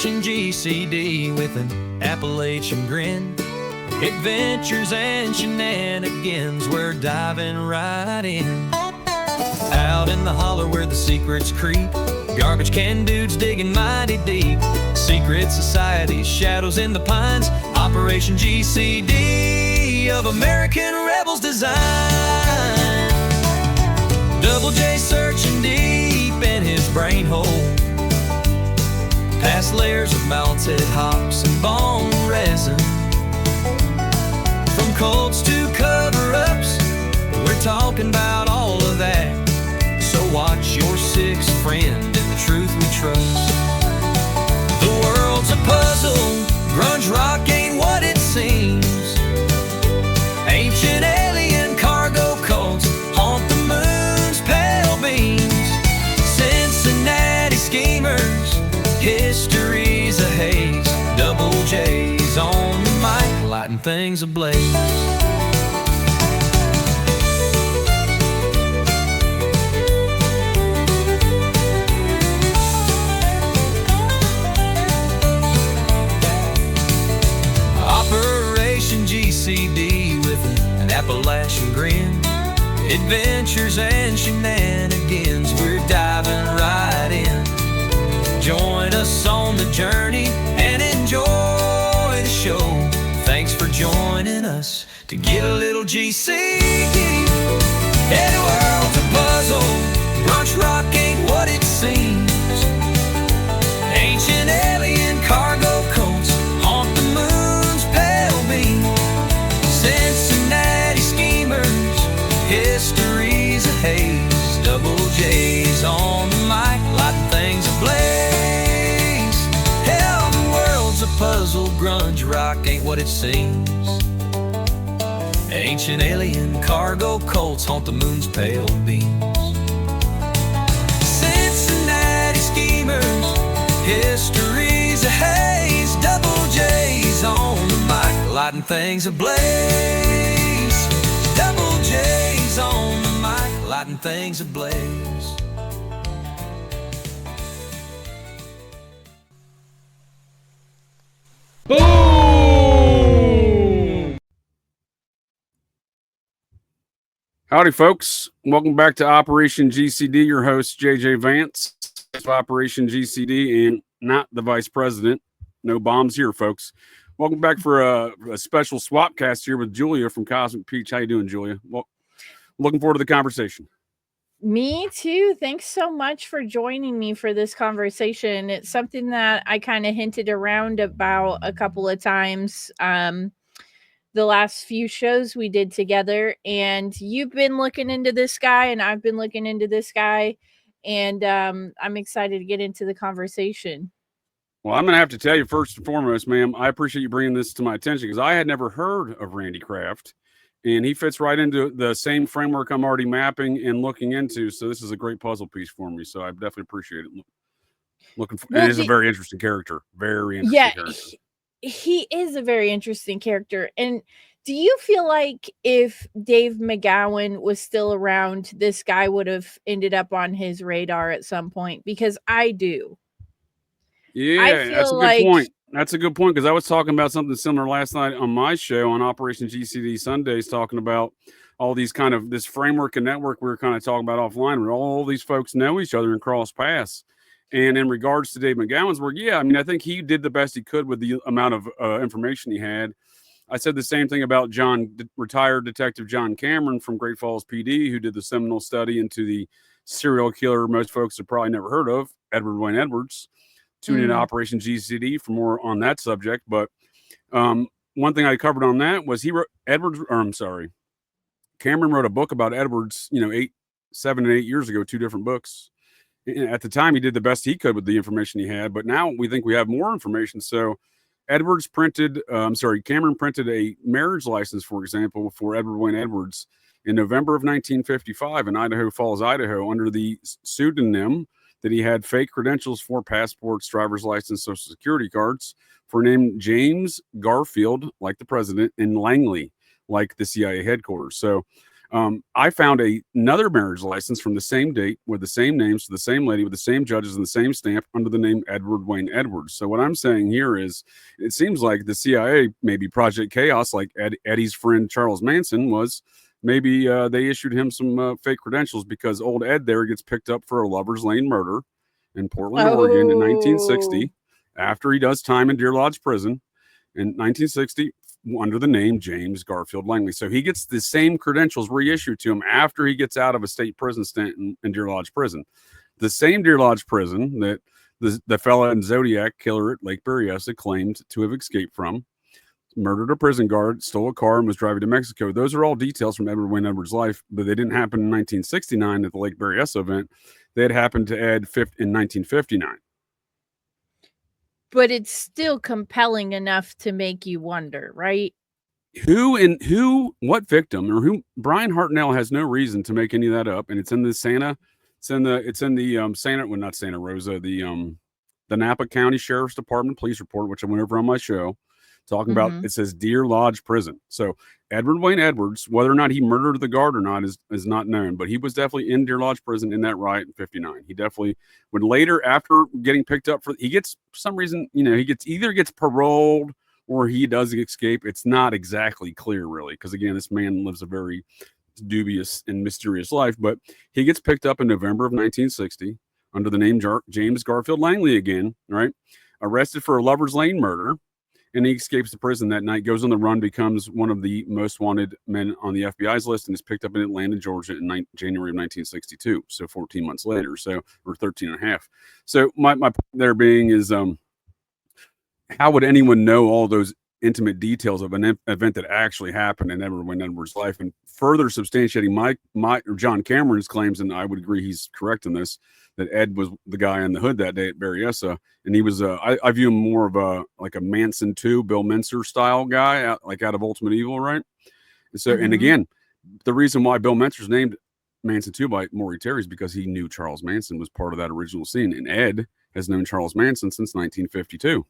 Operation GCD with an Appalachian grin. Adventures and shenanigans, we're diving right in. Out in the holler where the secrets creep, garbage can dudes digging mighty deep. Secret societies, shadows in the pines. Operation GCD of American rebels design. Double J searching deep in his brain hole, past layers of melted hops and bone resin. From cults to cover-ups, we're talking about all of that. So watch your sixth friend in the truth we trust. The world's a puzzle, grunge rock ain't what it seems. Ancient alien cargo cults haunt the moon's pale beams. Cincinnati schemers, history's a haze. Double J's on the mic, lighting things ablaze. Operation GCD with an Appalachian grin. Adventures and shenanigans, we're diving right in. Join us on the journey and enjoy the show. Thanks for joining us to get a little GCD. Yeah, the world's a puzzle, brunch rock ain't what it seems. Ancient alien cargo cults haunt the moon's pale beam. Cincinnati schemers, history's a haze. Double J's on the mic, lighting things ablaze. Hell, the world's a puzzle, grunge rock ain't what it seems. Ancient alien cargo cults haunt the moon's pale beams. Cincinnati schemers, history's a haze. Double J's on the mic, lighting things ablaze. Double J's on the mic, lighting things ablaze. Boom! Howdy, folks. Welcome back to Operation GCD. Your host, JJ Vance of Operation GCD and not the vice president. No bombs here, folks. Welcome back for a special swap cast here with Julia from Cosmic Peach. How you doing, Julia? Well, looking forward to the conversation. Me too. Thanks so much for joining me for this conversation. It's something that I kind of hinted around about a couple of times the last few shows we did together, and you've been looking into this guy and I've been looking into this guy, and I'm excited to get into the conversation. Well, I'm going to have to tell you first and foremost, ma'am, I appreciate you bringing this to my attention because I had never heard of Randy Kraft. And he fits right into the same framework I'm already mapping and looking into. So this is a great puzzle piece for me. So I definitely appreciate it. Looking for, well, it is a very interesting character. Very interesting character. He is a very interesting character. And do you feel like if Dave McGowan was still around, this guy would have ended up on his radar at some point? Because I do. Yeah, that's a good point. That's a good point, because I was talking about something similar last night on my show on Operation GCD Sundays, talking about all these kind of this framework and network we were kind of talking about offline, where all these folks know each other and cross paths. And in regards to Dave McGowan's work, yeah, I mean, I think he did the best he could with the amount of information he had. I said the same thing about retired Detective John Cameron from Great Falls PD, who did the seminal study into the serial killer most folks have probably never heard of, Edward Wayne Edwards. Tune in to Operation GCD for more on that subject. But one thing I covered on that was Cameron wrote a book about Edwards, 7 and 8 years ago, 2 different books. At the time, he did the best he could with the information he had, but now we think we have more information. So Cameron printed a marriage license, for example, for Edward Wayne Edwards in November of 1955 in Idaho Falls, Idaho, under the pseudonym that he had fake credentials for passports, driver's license, social security cards for name James Garfield, like the president, and Langley, like the CIA headquarters. So I found another marriage license from the same date with the same names to the same lady with the same judges and the same stamp under the name Edward Wayne Edwards. So what I'm saying here is it seems like the CIA, maybe Project Chaos, like Eddie's friend Charles Manson was, maybe they issued him some fake credentials because old Ed there gets picked up for a Lover's Lane murder in Portland, Oregon in 1960 after he does time in Deer Lodge Prison in 1960. Under the name James Garfield Langley. So he gets the same credentials reissued to him after he gets out of a state prison stint in Deer Lodge Prison. The same Deer Lodge Prison that the fella in Zodiac killer at Lake Berryessa claimed to have escaped from, murdered a prison guard, stole a car, and was driving to Mexico. Those are all details from Edward Wayne Edwards' life, but they didn't happen in 1969 at the Lake Berryessa event. They had happened to Ed in 1959. But it's still compelling enough to make you wonder, right? What victim or who? Brian Hartnell has no reason to make any of that up, and it's in the Santa Rosa, the Napa County Sheriff's Department police report, which I went over on my show, talking about. It says Deer Lodge Prison. So Edward Wayne Edwards, whether or not he murdered the guard or not is not known, but he was definitely in Deer Lodge Prison in that riot in 59. He definitely would later, after getting picked up he gets, for some reason, he either gets paroled or he does escape. It's not exactly clear, really, because again, this man lives a very dubious and mysterious life, but he gets picked up in November of 1960 under the name James Garfield Langley again, right? Arrested for a Lover's Lane murder. And he escapes the prison that night, goes on the run, becomes one of the most wanted men on the FBI's list, and is picked up in Atlanta, Georgia in January of 1962. So 14 months later, or 13 and a half. So my point there being is, how would anyone know all those intimate details of an event that actually happened in Edward Wayne Edwards' life? And further substantiating John Cameron's claims, and I would agree he's correct in this, that Ed was the guy in the hood that day at Berryessa, and he was I view him more of a Manson 2, Bill Menser style guy, out of Ultimate Evil, right? And so, and again, the reason why Bill Menser's named Manson 2 by Maury Terry is because he knew Charles Manson was part of that original scene, and Ed has known Charles Manson since 1952.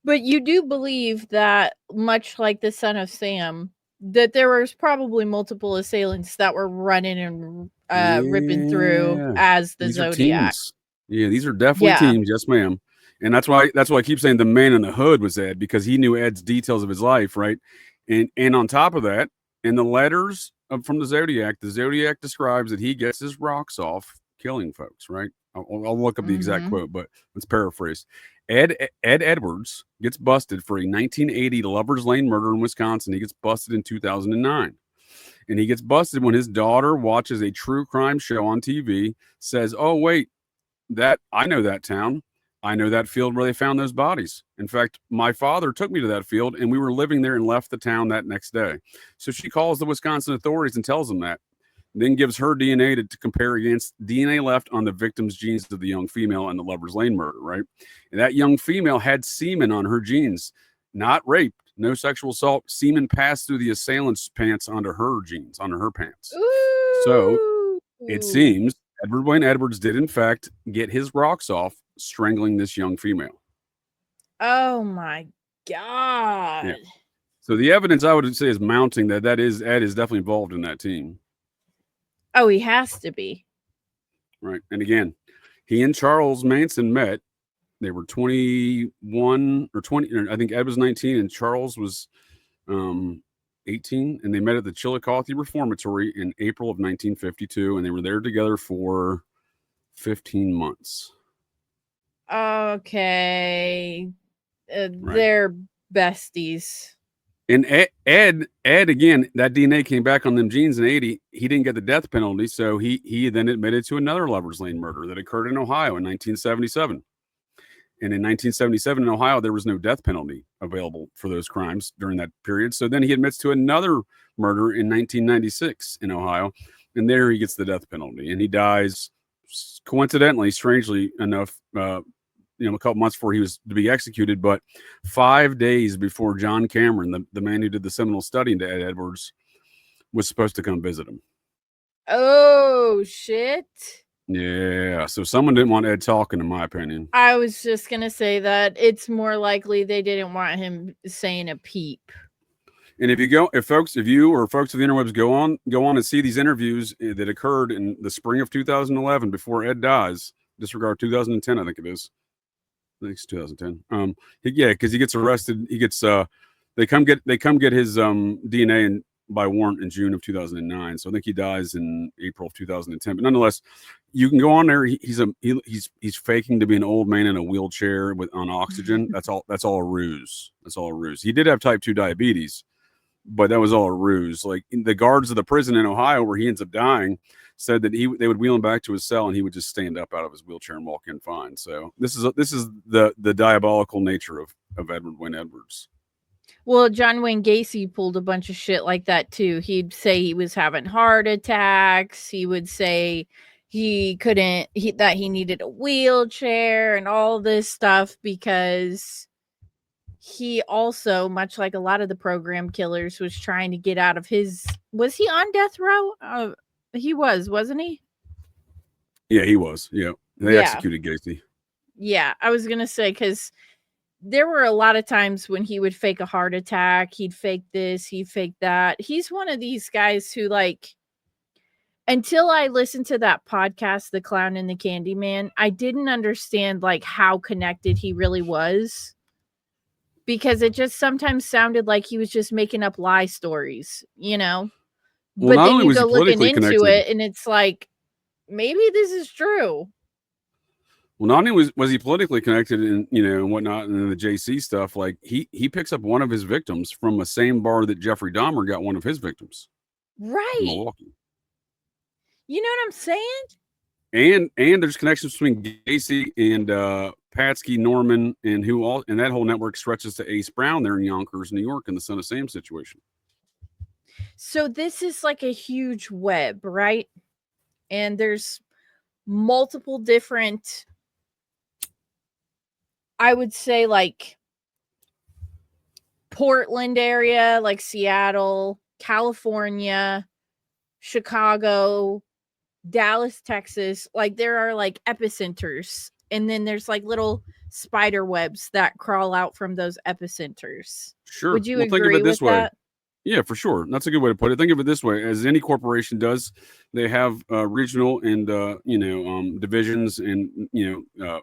But you do believe that, much like the Son of Sam, that there was probably multiple assailants that were running and ripping through as the Zodiac. Yeah, these are definitely teams. Yes, ma'am. And that's why I keep saying the man in the hood was Ed, because he knew Ed's details of his life, right? And on top of that, in the letters from the Zodiac describes that he gets his rocks off killing folks, right? I'll look up the exact quote, but let's paraphrase. Ed Edwards gets busted for a 1980 Lover's Lane murder in Wisconsin. He gets busted in 2009. And he gets busted when his daughter watches a true crime show on TV, says, "Oh, wait, I know that town. I know that field where they found those bodies. In fact, my father took me to that field, and we were living there and left the town that next day." So she calls the Wisconsin authorities and tells them that. Then gives her DNA to compare against DNA left on the victim's genes of the young female in the Lover's Lane murder, right? And that young female had semen on her jeans, not rape, no sexual assault. Semen passed through the assailant's pants onto her jeans, onto her pants. Ooh. So it seems Edward Wayne Edwards did, in fact, get his rocks off strangling this young female. Oh, my God. Yeah. So the evidence, I would say, is mounting that Ed is definitely involved in that team. Oh, he has to be. Right. And again, he and Charles Manson met. They were 21 or 20. I think Ed was 19 and Charles was 18. And they met at the Chillicothe Reformatory in April of 1952. And they were there together for 15 months. Okay. They're besties. And Ed, again, that DNA came back on them genes in 80. He didn't get the death penalty, so he then admitted to another Lover's Lane murder that occurred in Ohio in 1977. And in 1977 in Ohio, there was no death penalty available for those crimes during that period. So then he admits to another murder in 1996 in Ohio, and there he gets the death penalty. And he dies, coincidentally, strangely enough, a couple months before he was to be executed, but 5 days before John Cameron, the man who did the seminal study into Ed Edwards, was supposed to come visit him. Oh, shit. Yeah. So someone didn't want Ed talking, in my opinion. I was just going to say that it's more likely they didn't want him saying a peep. And if you or folks of the interwebs go on and see these interviews that occurred in the spring of 2011 before Ed dies, disregard 2010, I think it is. I think it's 2010. Because he gets arrested. He gets they come get his DNA by warrant in June of 2009. So I think he dies in April of 2010. But nonetheless, you can go on there. He's faking to be an old man in a wheelchair on oxygen. That's all a ruse. That's all a ruse. He did have type 2 diabetes, but that was all a ruse. Like the guards of the prison in Ohio where he ends up dying said that they would wheel him back to his cell and he would just stand up out of his wheelchair and walk in fine. So this is the diabolical nature of Edward Wynne Edwards. Well, John Wayne Gacy pulled a bunch of shit like that too. He'd say he was having heart attacks. He would say that he needed a wheelchair and all this stuff because he also, much like a lot of the program killers, was trying to get out of his. Was he on death row? He was, wasn't he? Yeah, he was. Yeah, they executed Gacy. Yeah, I was gonna say because there were a lot of times when he would fake a heart attack. He'd fake this. He'd fake that. He's one of these guys who, like, until I listened to that podcast, The Clown and the Candyman, I didn't understand like how connected he really was. Because it just sometimes sounded like he was just making up lie stories, you know? Well, but then you go looking into it and it's like, maybe this is true. Well, not only was he politically connected and, and whatnot, and the JC stuff, like he picks up one of his victims from the same bar that Jeffrey Dahmer got one of his victims. Right. In Milwaukee. You know what I'm saying? And there's connections between Gacy and Patsky, Norman, and that whole network stretches to Ace Brown there in Yonkers, New York, in the Son of Sam situation. So this is like a huge web, right? And there's multiple different, I would say, like Portland area, like Seattle, California, Chicago, Dallas, Texas. Like there are like epicenters, and then there's like little spider webs that crawl out from those epicenters. Sure. Would you agree with that? Yeah, for sure. That's a good way to put it. Think of it this way: as any corporation does, they have regional and divisions and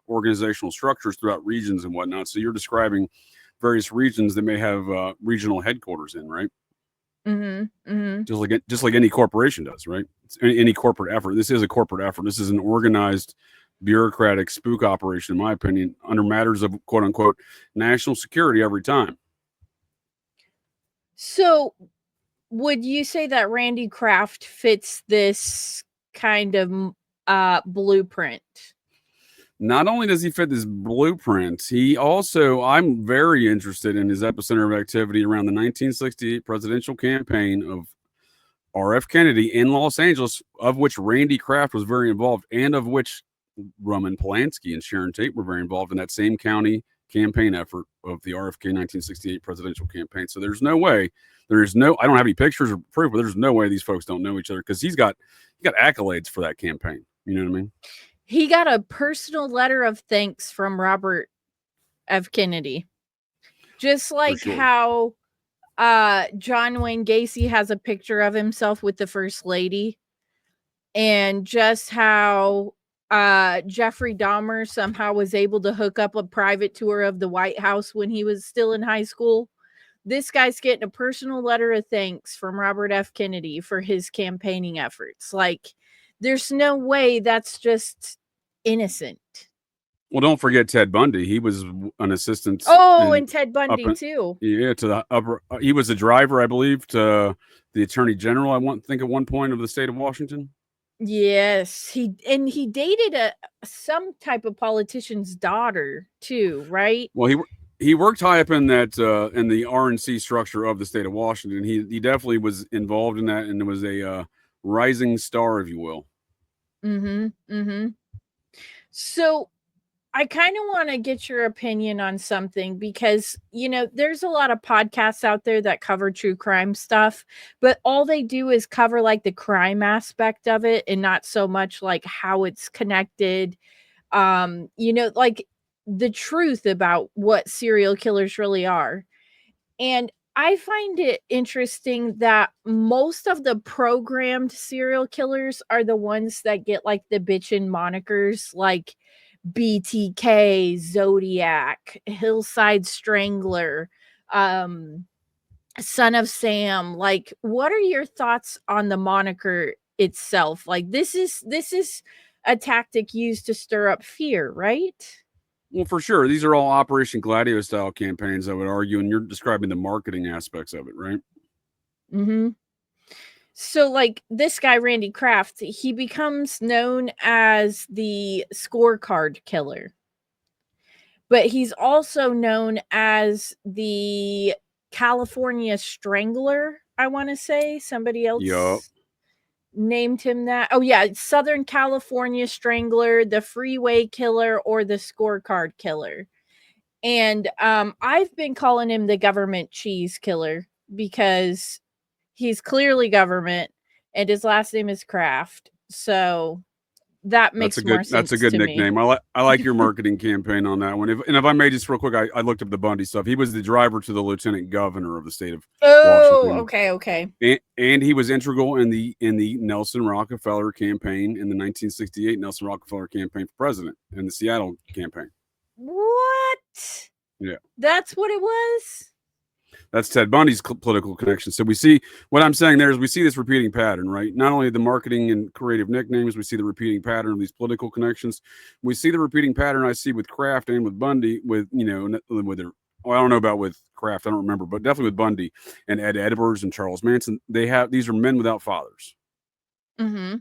organizational structures throughout regions and whatnot. So you're describing various regions that may have regional headquarters in, right? Mm-hmm. Mm-hmm. Just like any corporation does, right? It's any corporate effort. This is a corporate effort. This is an organized, bureaucratic spook operation, in my opinion, under matters of quote unquote national security every time. So would you say that Randy Kraft fits this kind of blueprint? Not only does he fit this blueprint, he also, I'm very interested in his epicenter of activity around the 1968 presidential campaign of R.F. Kennedy in Los Angeles, of which Randy Kraft was very involved, and of which Roman Polanski and Sharon Tate were very involved in that same county campaign effort of the RFK 1968 presidential campaign. So there's no way, I don't have any pictures or proof, but there's no way these folks don't know each other, because he's got accolades for that campaign. You know what I mean? He got a personal letter of thanks from Robert F. Kennedy. Just like how John Wayne Gacy has a picture of himself with the First Lady, and just how Jeffrey Dahmer somehow was able to hook up a private tour of the White House when he was still in high school. This guy's getting a personal letter of thanks from Robert F. Kennedy for his campaigning efforts. Like, there's no way that's just innocent. Well, don't forget Ted Bundy. He was an assistant. Oh, and Ted Bundy too. Yeah, to the upper. He was a driver, I believe, to the Attorney General. I think at one point of the state of Washington. Yes, he dated some type of politician's daughter too, right? Well, he worked high up in that in the RNC structure of the state of Washington. He definitely was involved in that, and was a rising star, if you will. Mm-hmm. Mm-hmm. So I kind of want to get your opinion on something, because, there's a lot of podcasts out there that cover true crime stuff, but all they do is cover like the crime aspect of it and not so much like how it's connected. Like the truth about what serial killers really are. And I find it interesting that most of the programmed serial killers are the ones that get like the bitchin' monikers like BTK, Zodiac, Hillside Strangler, Son of Sam. Like, what are your thoughts on the moniker itself? Like, this is a tactic used to stir up fear, right? Well, for sure. These are all Operation Gladio style campaigns, I would argue, and you're describing the marketing aspects of it, right? Mm-hmm. So, like, this guy, Randy Kraft, he becomes known as the scorecard killer. But he's also known as the California Strangler, I want to say. Somebody else named him that. Oh, yeah. Southern California Strangler, the Freeway Killer, or the Scorecard Killer. And I've been calling him the government cheese killer because he's clearly government and his last name is Kraft. So that makes more sense. That's a good to nickname. Me. I like your marketing campaign on that one. If I may just real quick, I looked up the Bundy stuff. He was the driver to the lieutenant governor of the state of Washington. Okay. And he was integral in the Nelson Rockefeller campaign in the 1968 Nelson Rockefeller campaign for president and the Seattle campaign. What? Yeah, that's what it was. That's Ted Bundy's political connection. So we see what I'm saying there is we see this repeating pattern, right? Not only the marketing and creative nicknames, we see the repeating pattern of these political connections. We see the repeating pattern I see with Kraft and with Bundy, with with their. Well, I don't know about with Kraft, I don't remember, but definitely with Bundy and Ed Edwards and Charles Manson. These are men without fathers. Mm-hmm.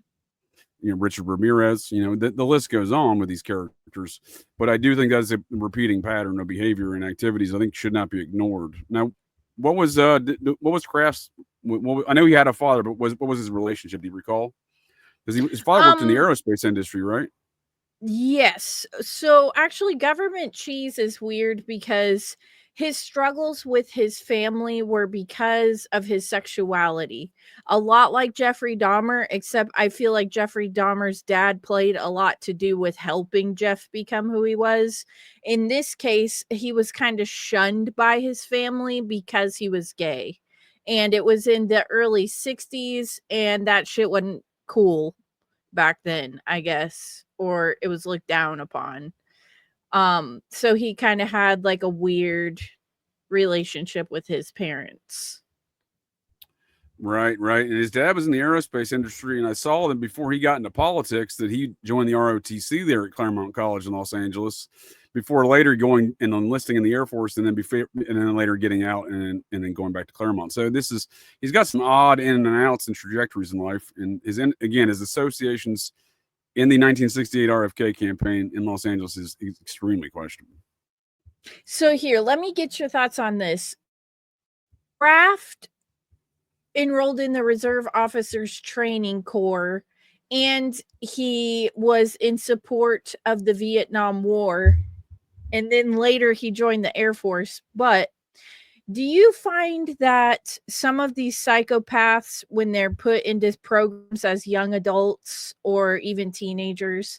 Richard Ramirez, the list goes on with these characters, but I do think that's a repeating pattern of behavior and activities I think should not be ignored. Now, what was Kraft's? I know he had a father, but what was his relationship? Do you recall? Because his father worked in the aerospace industry, right? Yes. So actually, government cheese is weird because his struggles with his family were because of his sexuality. A lot like Jeffrey Dahmer, except I feel like Jeffrey Dahmer's dad played a lot to do with helping Jeff become who he was. In this case, he was kind of shunned by his family because he was gay. And it was in the early 60s, and that shit wasn't cool back then, I guess, or it was looked down upon. So he kind of had like a weird relationship with his parents. Right. And his dad was in the aerospace industry, and I saw that before he got into politics that he joined the ROTC there at Claremont College in Los Angeles, before later going and enlisting in the Air Force, and then later getting out and then going back to Claremont. So he's got some odd in and outs and trajectories in life, and his associations in the 1968 RFK campaign in Los Angeles is extremely questionable. So here, let me get your thoughts on this. Kraft enrolled in the Reserve Officers Training Corps, and he was in support of the Vietnam War, and then later he joined the Air Force. But do you find that some of these psychopaths, when they're put into programs as young adults or even teenagers,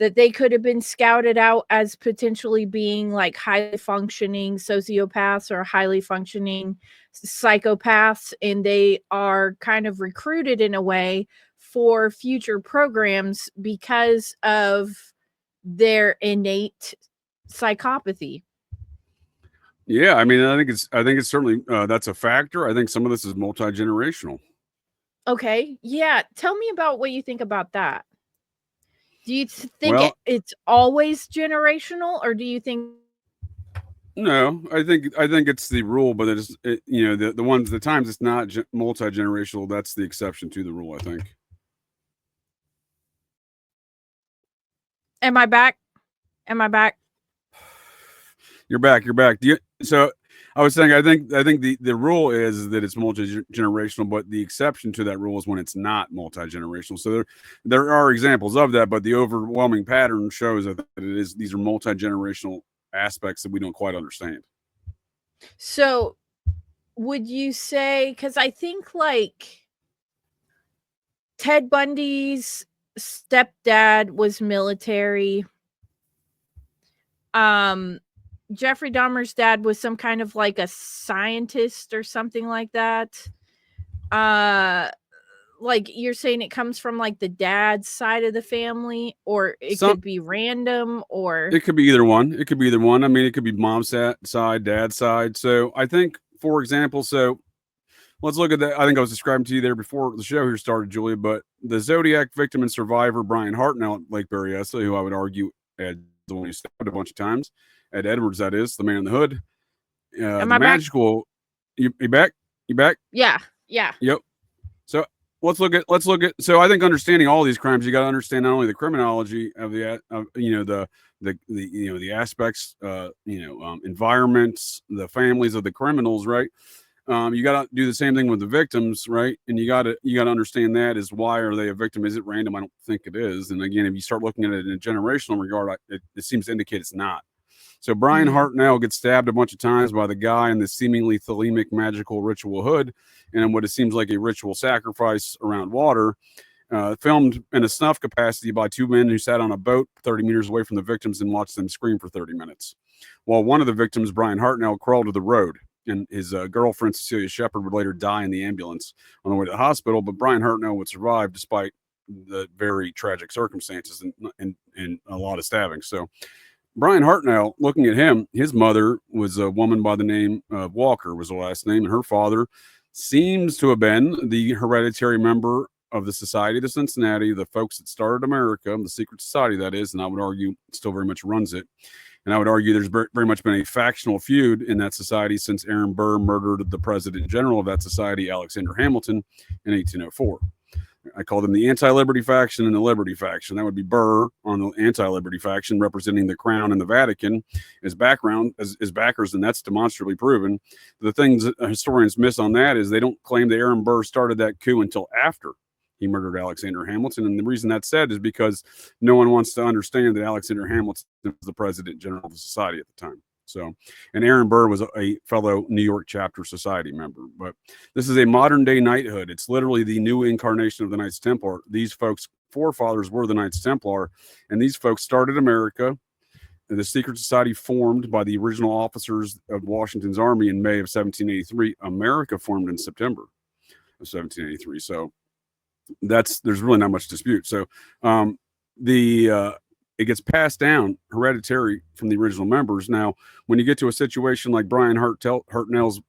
that they could have been scouted out as potentially being like highly functioning sociopaths or highly functioning psychopaths, and they are kind of recruited in a way for future programs because of their innate psychopathy? Yeah, I mean, I think it's certainly that's a factor. I think some of this is multi-generational. Okay, yeah. Tell me about what you think about that. Do you think it's always generational, or do you think? No, I think it's the rule, but the times it's not multi-generational. That's the exception to the rule, I think. Am I back? You're back. So I was saying, I think the rule is that it's multi-generational, but the exception to that rule is when it's not multi-generational. So there are examples of that, but the overwhelming pattern shows that these are multi-generational aspects that we don't quite understand. So would you say, because I think like Ted Bundy's stepdad was military. Jeffrey Dahmer's dad was some kind of like a scientist or something like that. Like you're saying it comes from like the dad's side of the family, or it could be random, or it could be either one. It could be either one. I mean, it could be mom's side, dad's side. So I think, for example, so let's look at that. I think I was describing to you there before the show here started, Julia, but the Zodiac victim and survivor, Brian Hartnell at Lake Berryessa, who I would argue Ed, the one who stabbed a bunch of times, Ed Edwards, that is, the man in the hood. Am the I magical, back? You back? You back? Yeah. Yep. So let's look at. So I think understanding all these crimes, you got to understand not only the criminology of the aspects, environments, the families of the criminals, right? You got to do the same thing with the victims, right? And you got to understand that is, why are they a victim? Is it random? I don't think it is. And again, if you start looking at it in a generational regard, it seems to indicate it's not. So Brian Hartnell gets stabbed a bunch of times by the guy in the seemingly thelemic magical ritual hood, and what it seems like a ritual sacrifice around water, filmed in a snuff capacity by two men who sat on a boat 30 meters away from the victims and watched them scream for 30 minutes. While one of the victims, Brian Hartnell, crawled to the road, and his girlfriend, Cecilia Shepard, would later die in the ambulance on the way to the hospital, but Brian Hartnell would survive despite the very tragic circumstances and a lot of stabbing. So Brian Hartnell, looking at him, his mother was a woman by the name of Walker, was the last name, and her father seems to have been the hereditary member of the Society of Cincinnati, the folks that started America, the secret society, that is, and I would argue still very much runs it. And I would argue there's very much been a factional feud in that society since Aaron Burr murdered the president general of that society, Alexander Hamilton, in 1804. I call them the anti-liberty faction and the liberty faction. That would be Burr on the anti-liberty faction, representing the Crown and the Vatican as background, as backers, and that's demonstrably proven. The things that historians miss on that is they don't claim that Aaron Burr started that coup until after he murdered Alexander Hamilton. And the reason that's said is because no one wants to understand that Alexander Hamilton was the president general of the society at the time. So, and Aaron Burr was a fellow New York chapter society member, but this is a modern day knighthood. It's literally the new incarnation of the Knights Templar. These folks' forefathers were the Knights Templar, and these folks started America. The secret society formed by the original officers of Washington's army in May of 1783. America formed in September of 1783. So there's really not much dispute. So it gets passed down hereditary from the original members. Now, when you get to a situation like Brian Hartnell's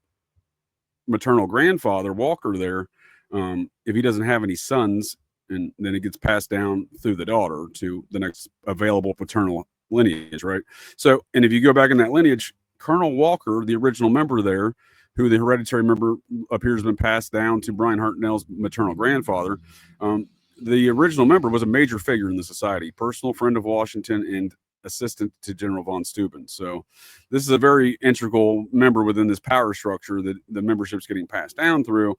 maternal grandfather, Walker, there, if he doesn't have any sons, and then it gets passed down through the daughter to the next available paternal lineage, right? So, and if you go back in that lineage, Colonel Walker, the original member there, who the hereditary member appears to have been passed down to Brian Hartnell's maternal grandfather, the original member was a major figure in the society, personal friend of Washington and assistant to General von Steuben. So this is a very integral member within this power structure that the membership's getting passed down through.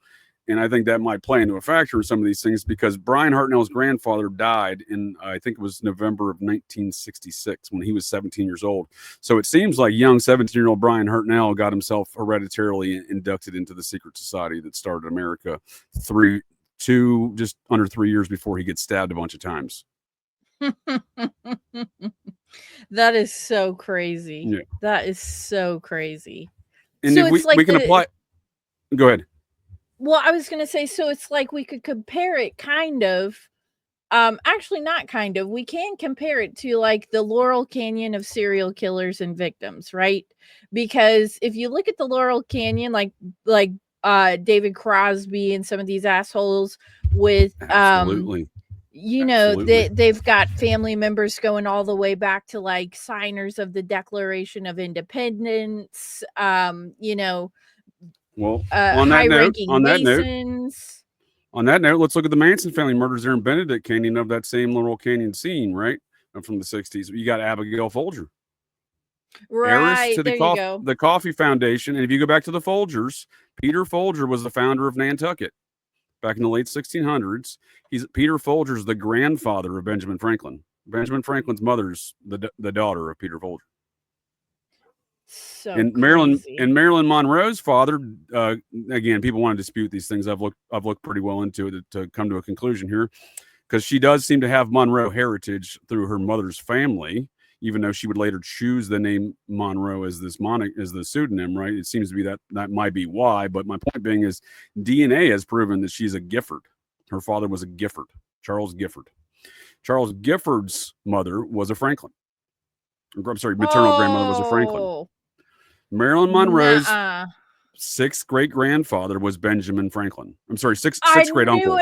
And I think that might play into a factor in some of these things, because Brian Hartnell's grandfather died in, I think it was November of 1966, when he was 17 years old. So it seems like young 17-year-old Brian Hartnell got himself hereditarily inducted into the secret society that started America just under 3 years before he gets stabbed a bunch of times. That is so crazy. Yeah. That is so crazy. And so we can apply. Go ahead. Well, I was going to say, so it's like we could compare it kind of. Actually, not kind of. We can compare it to like the Laurel Canyon of serial killers and victims, right? Because if you look at the Laurel Canyon, like David Crosby and some of these assholes with Absolutely. They've got family members going all the way back to like signers of the Declaration of Independence, high-ranking Masons. On that note, let's look at the Manson family murders there in Benedict Canyon of that same Laurel Canyon scene, right? From the 60s. You got Abigail Folger. Right, to the Coffee Foundation. And if you go back to the Folgers, Peter Folger was the founder of Nantucket back in the late 1600s. Peter Folger's the grandfather of Benjamin Franklin. Benjamin Franklin's mother's the daughter of Peter Folger. So and Marilyn Monroe's father, again, people want to dispute these things. I've looked pretty well into it to come to a conclusion here, because she does seem to have Monroe heritage through her mother's family, even though she would later choose the name Monroe as this as the pseudonym, right? It seems to be that might be why. But my point being is DNA has proven that she's a Gifford. Her father was a Gifford, Charles Gifford. Charles Gifford's mother was a Franklin. I'm sorry, maternal grandmother was a Franklin. Marilyn Monroe's sixth great grandfather was Benjamin Franklin. I'm sorry, sixth great uncle.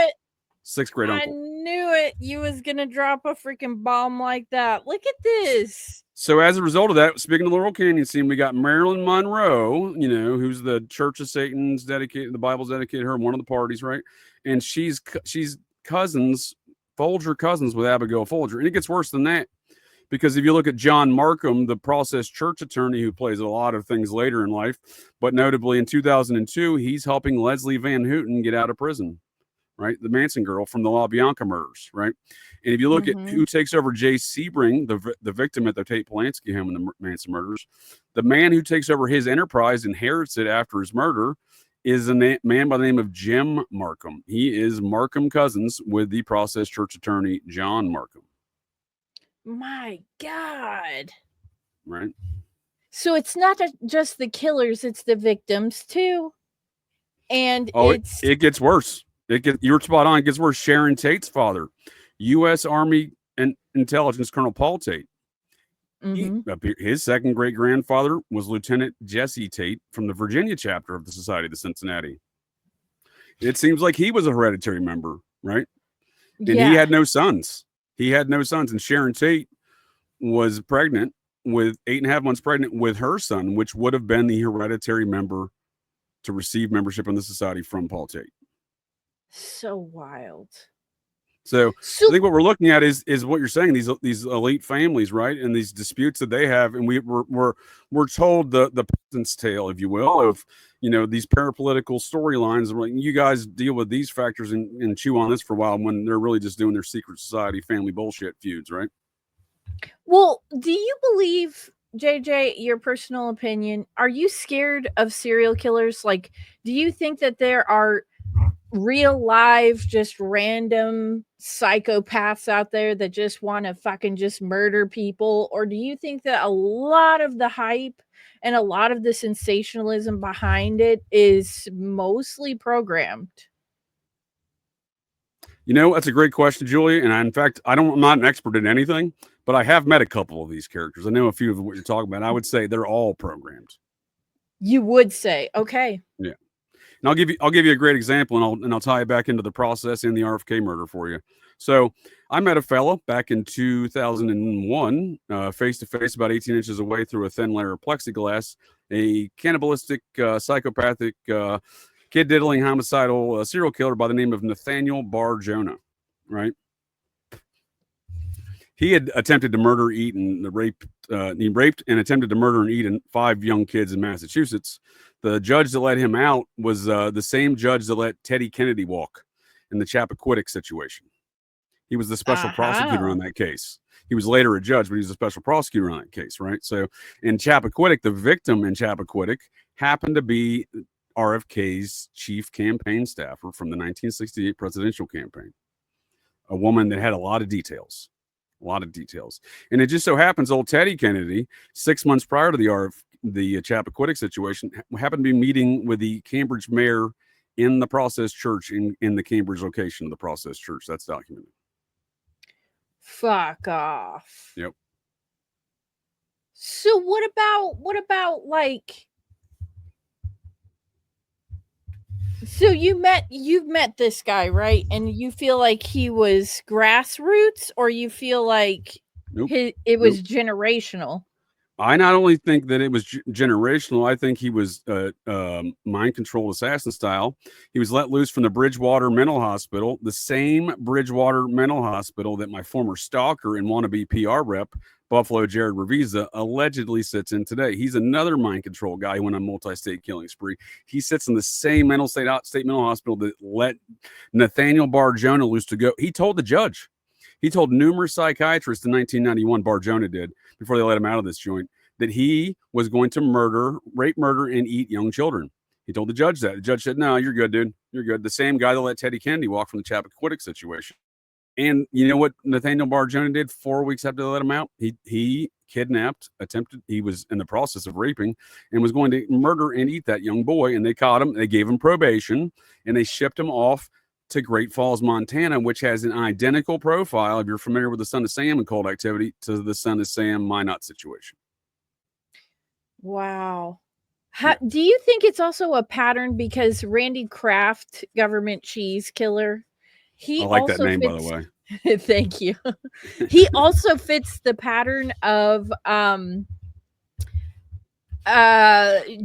Sixth great uncle. I knew it. You was gonna drop a freaking bomb like that. Look at this. So as a result of that, speaking of the Laurel Canyon scene, we got Marilyn Monroe, who's the Church of Satan's dedicated, the Bible's dedicated her, one of the parties, right? And she's cousins, Folger cousins with Abigail Folger. And it gets worse than that. Because if you look at John Markham, the process church attorney who plays a lot of things later in life, but notably in 2002, he's helping Leslie Van Houten get out of prison, right? The Manson girl from the La Bianca murders, right? And if you look at who takes over Jay Sebring, the victim at the Tate Polanski home in the Manson murders, the man who takes over his enterprise, inherits it after his murder, is a man by the name of Jim Markham. He is Markham cousins with the process church attorney, John Markham. My God. Right. So it's not just the killers, it's the victims too. And it gets worse. You're spot on. It gets worse. Sharon Tate's father, U.S. Army and Intelligence Colonel Paul Tate. His second great grandfather was Lieutenant Jesse Tate from the Virginia chapter of the Society of Cincinnati. It seems like he was a hereditary member, right? And he had no sons. And Sharon Tate was pregnant with 8.5 months pregnant with her son, which would have been the hereditary member to receive membership in the society from Paul Tate. So wild. So I think what we're looking at is what you're saying, these elite families, right? And these disputes that they have. And we're told the peasant's tale, if you will, of, these parapolitical storylines. Like, you guys deal with these factors and chew on this for a while when they're really just doing their secret society family bullshit feuds, right? Well, do you believe, JJ, your personal opinion, are you scared of serial killers? Like, do you think that there are real live, just random psychopaths out there that just want to fucking just murder people? Or do you think that a lot of the hype and a lot of the sensationalism behind it is mostly programmed? That's a great question, Julia. And in fact, I'm not an expert in anything, but I have met a couple of these characters. I know a few of what you're talking about. I would say they're all programmed. You would say, okay. Yeah. And I'll give you a great example, and I'll tie it back into the process and the RFK murder for you. So I met a fella back in 2001, face to face, about 18 inches away through a thin layer of plexiglass, a cannibalistic, psychopathic, kid diddling, homicidal serial killer by the name of Nathaniel Bar Jonah, right? He had attempted to murder, eat, and he raped and attempted to murder and eat 5 young kids in Massachusetts. The judge that let him out was the same judge that let Teddy Kennedy walk in the Chappaquiddick situation. He was the special prosecutor on that case. He was later a judge, but he was a special prosecutor on that case, right? So in Chappaquiddick, the victim in Chappaquiddick happened to be RFK's chief campaign staffer from the 1968 presidential campaign, a woman that had a lot of details. And it just so happens old Teddy Kennedy, 6 months prior to the Chappaquiddick situation, happened to be meeting with the Cambridge mayor in the process church in the Cambridge location of the process church. That's documented. Fuck off. Yep. So what about like, so you've met this guy, right? And you feel like he was grassroots, or you feel like it was generational? I not only think that it was generational, I think he was mind control assassin style. He was let loose from the Bridgewater Mental Hospital, the same Bridgewater Mental Hospital that my former stalker and wannabe PR rep, Buffalo Jared Revisa, allegedly sits in today. He's another mind control guy who went on a multi-state killing spree. He sits in the same state mental hospital that let Nathaniel Bar Jonah loose to go. He told the judge. He told numerous psychiatrists in 1991, Bar Jonah did, before they let him out of this joint, that he was going to rape, murder, and eat young children. He told the judge that. The judge said, no, you're good, dude. You're good. The same guy that let Teddy Kennedy walk from the Chappaquiddick situation. And you know what Nathaniel Barjona did 4 weeks after they let him out? He kidnapped, he was in the process of raping and was going to murder and eat that young boy. And they caught him. They gave him probation and they shipped him off to Great Falls, Montana, which has an identical profile, if you're familiar with the Son of Sam and cult activity, to the Son of Sam Minot situation. Wow. Do you think it's also a pattern because Randy Kraft, government cheese killer, I like that name, by the way. Thank you. He also fits the pattern of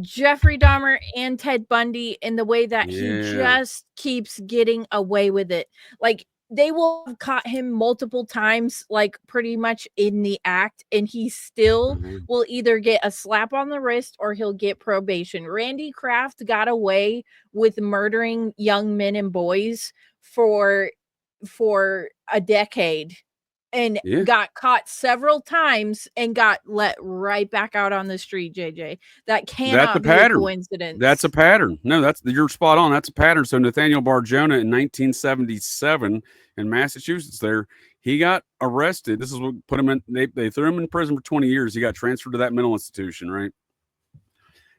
Jeffrey Dahmer and Ted Bundy in the way that he just keeps getting away with it. Like, they will have caught him multiple times, like pretty much in the act, and he still will either get a slap on the wrist or he'll get probation. Randy Kraft got away with murdering young men and boys for a decade and got caught several times and got let right back out on the street. JJ, that cannot be a coincidence. That's a pattern. No, you're spot on. That's a pattern. So Nathaniel Barjona in 1977 in Massachusetts, he got arrested. This is what put him in. They threw him in prison for 20 years. He got transferred to that mental institution, right?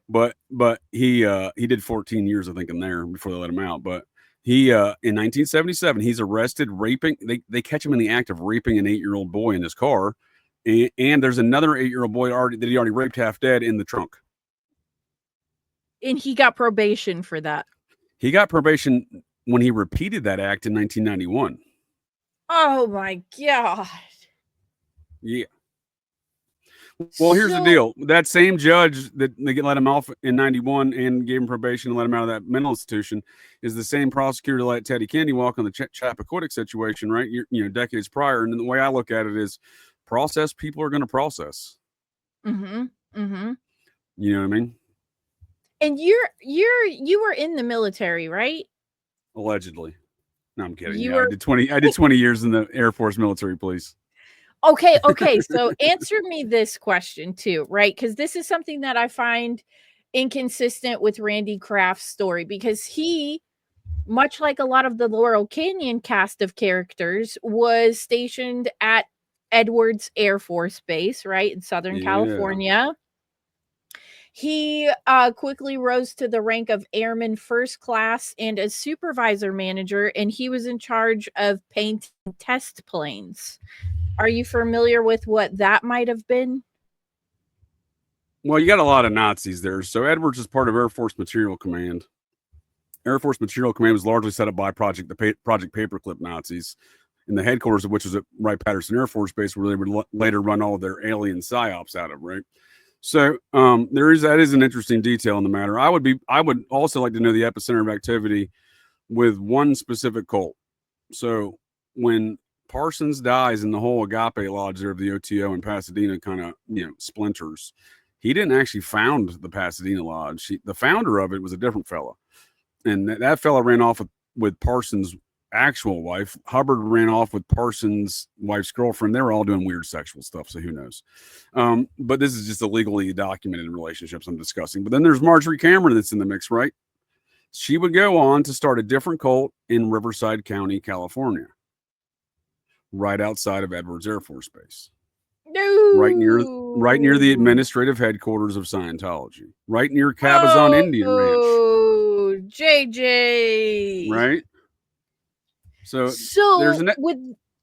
But he did 14 years, I think, in there before they let him out. But he in 1977, he's arrested raping. They catch him in the act of raping an 8-year-old boy in his car, and there's another 8-year-old boy that he already raped half dead in the trunk. And he got probation for that. He got probation when he repeated that act in 1991. Oh my God. Yeah. Well, here's the deal. That same judge that they let him off in 91 and gave him probation and let him out of that mental institution is the same prosecutor that let Teddy Kennedy walk on the Chappaquiddick situation, right? Decades prior. And the way I look at it is process people are going to process. Mm-hmm. Mm-hmm. You know what I mean? And you were in the military, right? Allegedly. No, I'm kidding. I did 20 years in the Air Force military police. Okay. So answer me this question too, right? Because this is something that I find inconsistent with Randy Kraft's story, because he, much like a lot of the Laurel Canyon cast of characters, was stationed at Edwards Air Force Base, right, in Southern California. He quickly rose to the rank of Airman First Class and as supervisor manager, and he was in charge of painting test planes. Are you familiar with what that might have been? Well, you got a lot of Nazis there. So Edwards is part of Air Force Material Command. Air Force Material Command was largely set up by Project Paperclip Nazis, and the headquarters of which was at Wright-Patterson Air Force Base, where they would later run all of their alien psyops out of, right? So that is an interesting detail in the matter. I would also like to know the epicenter of activity with one specific cult. So when Parsons dies and the whole Agape Lodge there of the OTO in Pasadena kind of, splinters, he didn't actually found the Pasadena Lodge. The founder of it was a different fella. And that fella ran off with Parsons' actual wife. Hubbard ran off with Parsons' wife's girlfriend. They were all doing weird sexual stuff, so who knows? But this is just a legally documented relationships I'm discussing. But then there's Marjorie Cameron that's in the mix, right? She would go on to start a different cult in Riverside County, California, right outside of Edwards Air Force Base. No. Right near the administrative headquarters of Scientology. Right near Cabazon Indian Ranch. Oh, JJ. Right? So there's an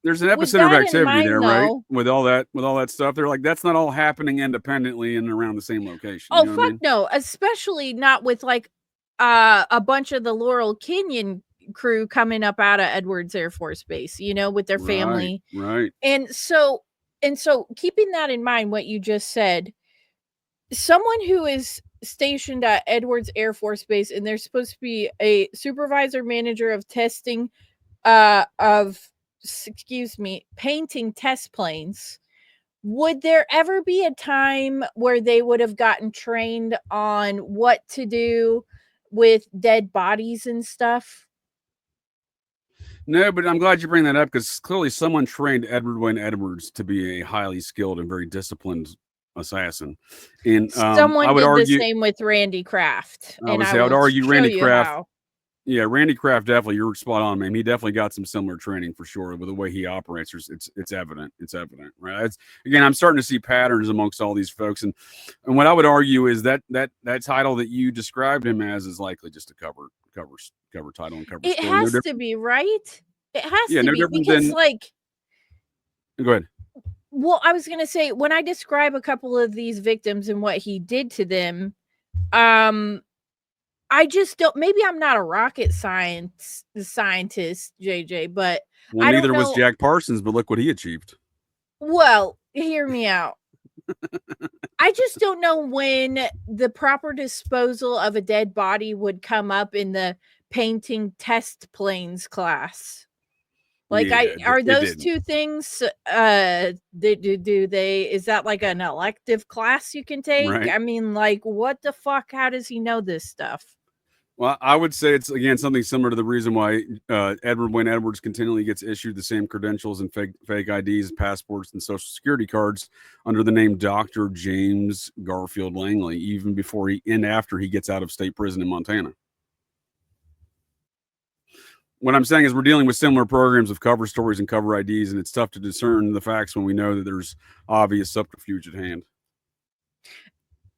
epicenter of activity there, right? With all that stuff. They're like, that's not all happening independently and around the same location. Oh, fuck no. Especially not with like a bunch of the Laurel Canyon crew coming up out of Edwards Air Force Base, with their family. Right. And so keeping that in mind, what you just said, someone who is stationed at Edwards Air Force Base and they're supposed to be a supervisor manager of testing painting test planes, would there ever be a time where they would have gotten trained on what to do with dead bodies and stuff? No, but I'm glad you bring that up, because clearly someone trained Edward Wayne Edwards to be a highly skilled and very disciplined assassin. And someone I would argue the same with Randy Kraft. I would argue Randy Kraft. Yeah, Randy Kraft, definitely, you're spot on, man. He definitely got some similar training for sure with the way he operates. It's evident. It's evident, right? Again, I'm starting to see patterns amongst all these folks, and what I would argue is that title that you described him as is likely just a cover title and cover it story. Has to be, right? It has to no be, different because than, like, go ahead. Well, I was gonna say, when I describe a couple of these victims and what he did to them, I just don't. Maybe I'm not a rocket scientist, JJ, but Well, I don't neither was know. Jack Parsons, but look what he achieved. Well, hear me out. I just don't know when the proper disposal of a dead body would come up in the painting test planes class. Like, Yeah, are those didn't. two things, do they, is that like an elective class you can take? Right. I mean, like, what the fuck? How does he know this stuff? Well, I would say it's, again, something similar to the reason why Edward Wayne Edwards continually gets issued the same credentials and fake IDs, passports, and social security cards under the name Dr. James Garfield Langley, even before and after he gets out of state prison in Montana. What I'm saying is we're dealing with similar programs of cover stories and cover IDs, and it's tough to discern the facts when we know that there's obvious subterfuge at hand.